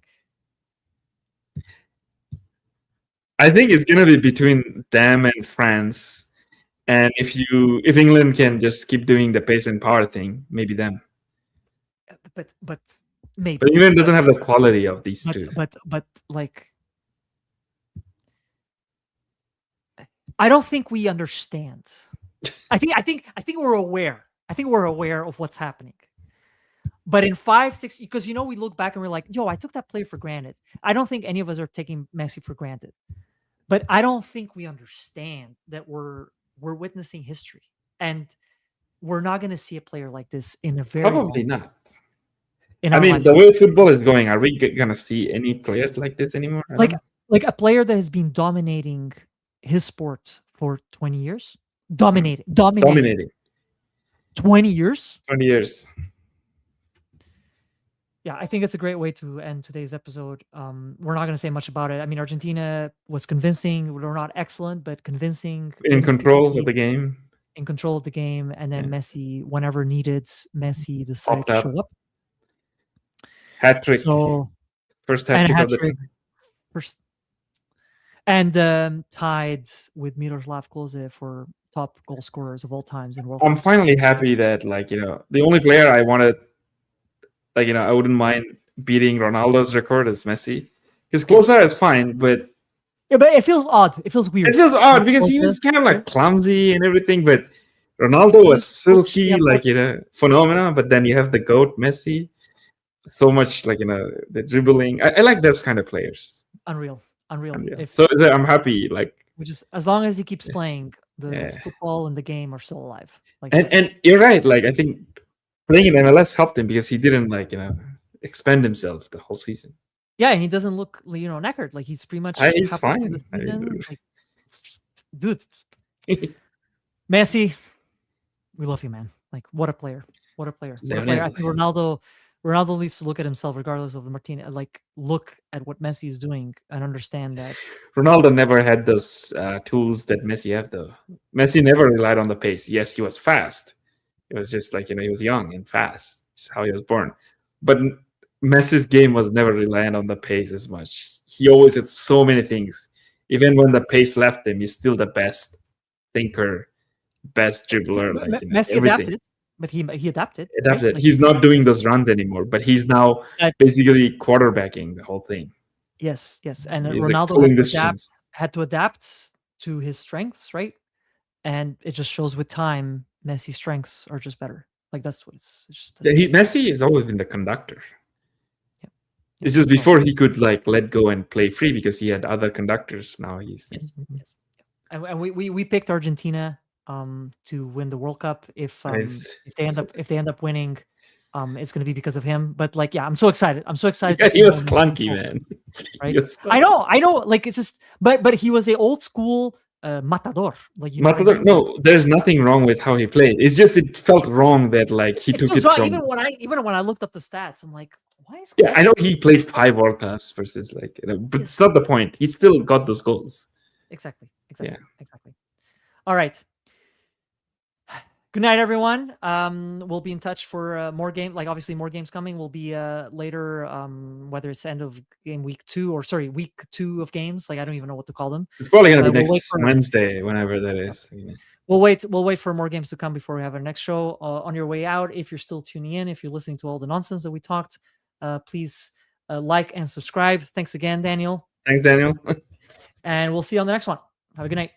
I think it's gonna be between them and France. And if England can just keep doing the pace and power thing, maybe them. But maybe. But England doesn't have the quality of these two. But like, I don't think we understand. I think we're aware. I think we're aware of what's happening. But in 5, 6, because we look back and we're like, yo, I took that player for granted. I don't think any of us are taking Messi for granted. But I don't think we understand that we're witnessing history. And we're not going to see a player like this in a very Probably not. I mean, the way football is going, are we gonna see any players like this anymore? Like a player that has been dominating his sport for 20 years? Dominating. 20 years? 20 years. Yeah, I think it's a great way to end today's episode. We're not going to say much about it. I mean, Argentina was convincing. We're not excellent, but convincing. In control of the game. In control of the game. And then Messi, whenever needed, Messi decided to show up. Hat trick. So, first hat trick of the first. And tied with Miroslav Klose for top goal scorers of all times in World Cup. I'm finally happy that, the only player I wanted, I wouldn't mind beating Ronaldo's record is Messi. Because Klose is fine, but it feels odd. It feels weird. It feels odd because he was kind of clumsy and everything, but Ronaldo was silky, phenomenal. But then you have the GOAT, Messi. So much, the dribbling. I like those kind of players. Unreal. So I'm happy. As long as he keeps playing, the football and the game are still alive. And you're right. I think playing in MLS helped him because he didn't expend himself the whole season. Yeah, and he doesn't look knackered. Like he's pretty much he's fine. Dude, Messi, we love you, man. What a player! What a player! I think Ronaldo Ronaldo needs to look at himself regardless of the Martinez. Like look at what Messi is doing and understand that. Ronaldo never had those tools that Messi have, though. Messi never relied on the pace. Yes, he was fast. It was just like, he was young and fast, just how he was born. But Messi's game was never reliant on the pace as much. He always had so many things. Even when the pace left him, he's still the best thinker, best dribbler, like Messi everything. adapted, but he adapted. Adapted. Right? Like, he's not doing those runs anymore, but he's now basically quarterbacking the whole thing. Yes, and He's Ronaldo like had to adapt to his strengths, right? And it just shows with time, Messi's strengths are just better. Like that's what it's just. Messi has always been the conductor. Yep. It's just before he could like let go and play free because he had other conductors. Now he's yes. And we picked Argentina to win the World Cup. If they end up winning, it's going to be because of him. But like, yeah, I'm so excited. Yeah, he was clunky, man. Right? I know. Like it's just, but he was a old school matador. Like matador. No, there's nothing wrong with how he played. It's just it felt wrong that like he took it from. Even when I looked up the stats, I'm like, why is? Yeah, I know he played 5 World Cups versus like, but it's not the point. He still got those goals. Exactly. All right. Good night, everyone. We'll be in touch for more game. Like obviously, more games coming. Will be later, whether it's end of week 2 of games. Like I don't even know what to call them. It's probably gonna be next Wednesday, whenever that is. We'll wait for more games to come before we have our next show. On your way out, if you're still tuning in, if you're listening to all the nonsense that we talked, please like and subscribe. Thanks again, Daniel. Thanks, Daniel. And we'll see you on the next one. Have a good night.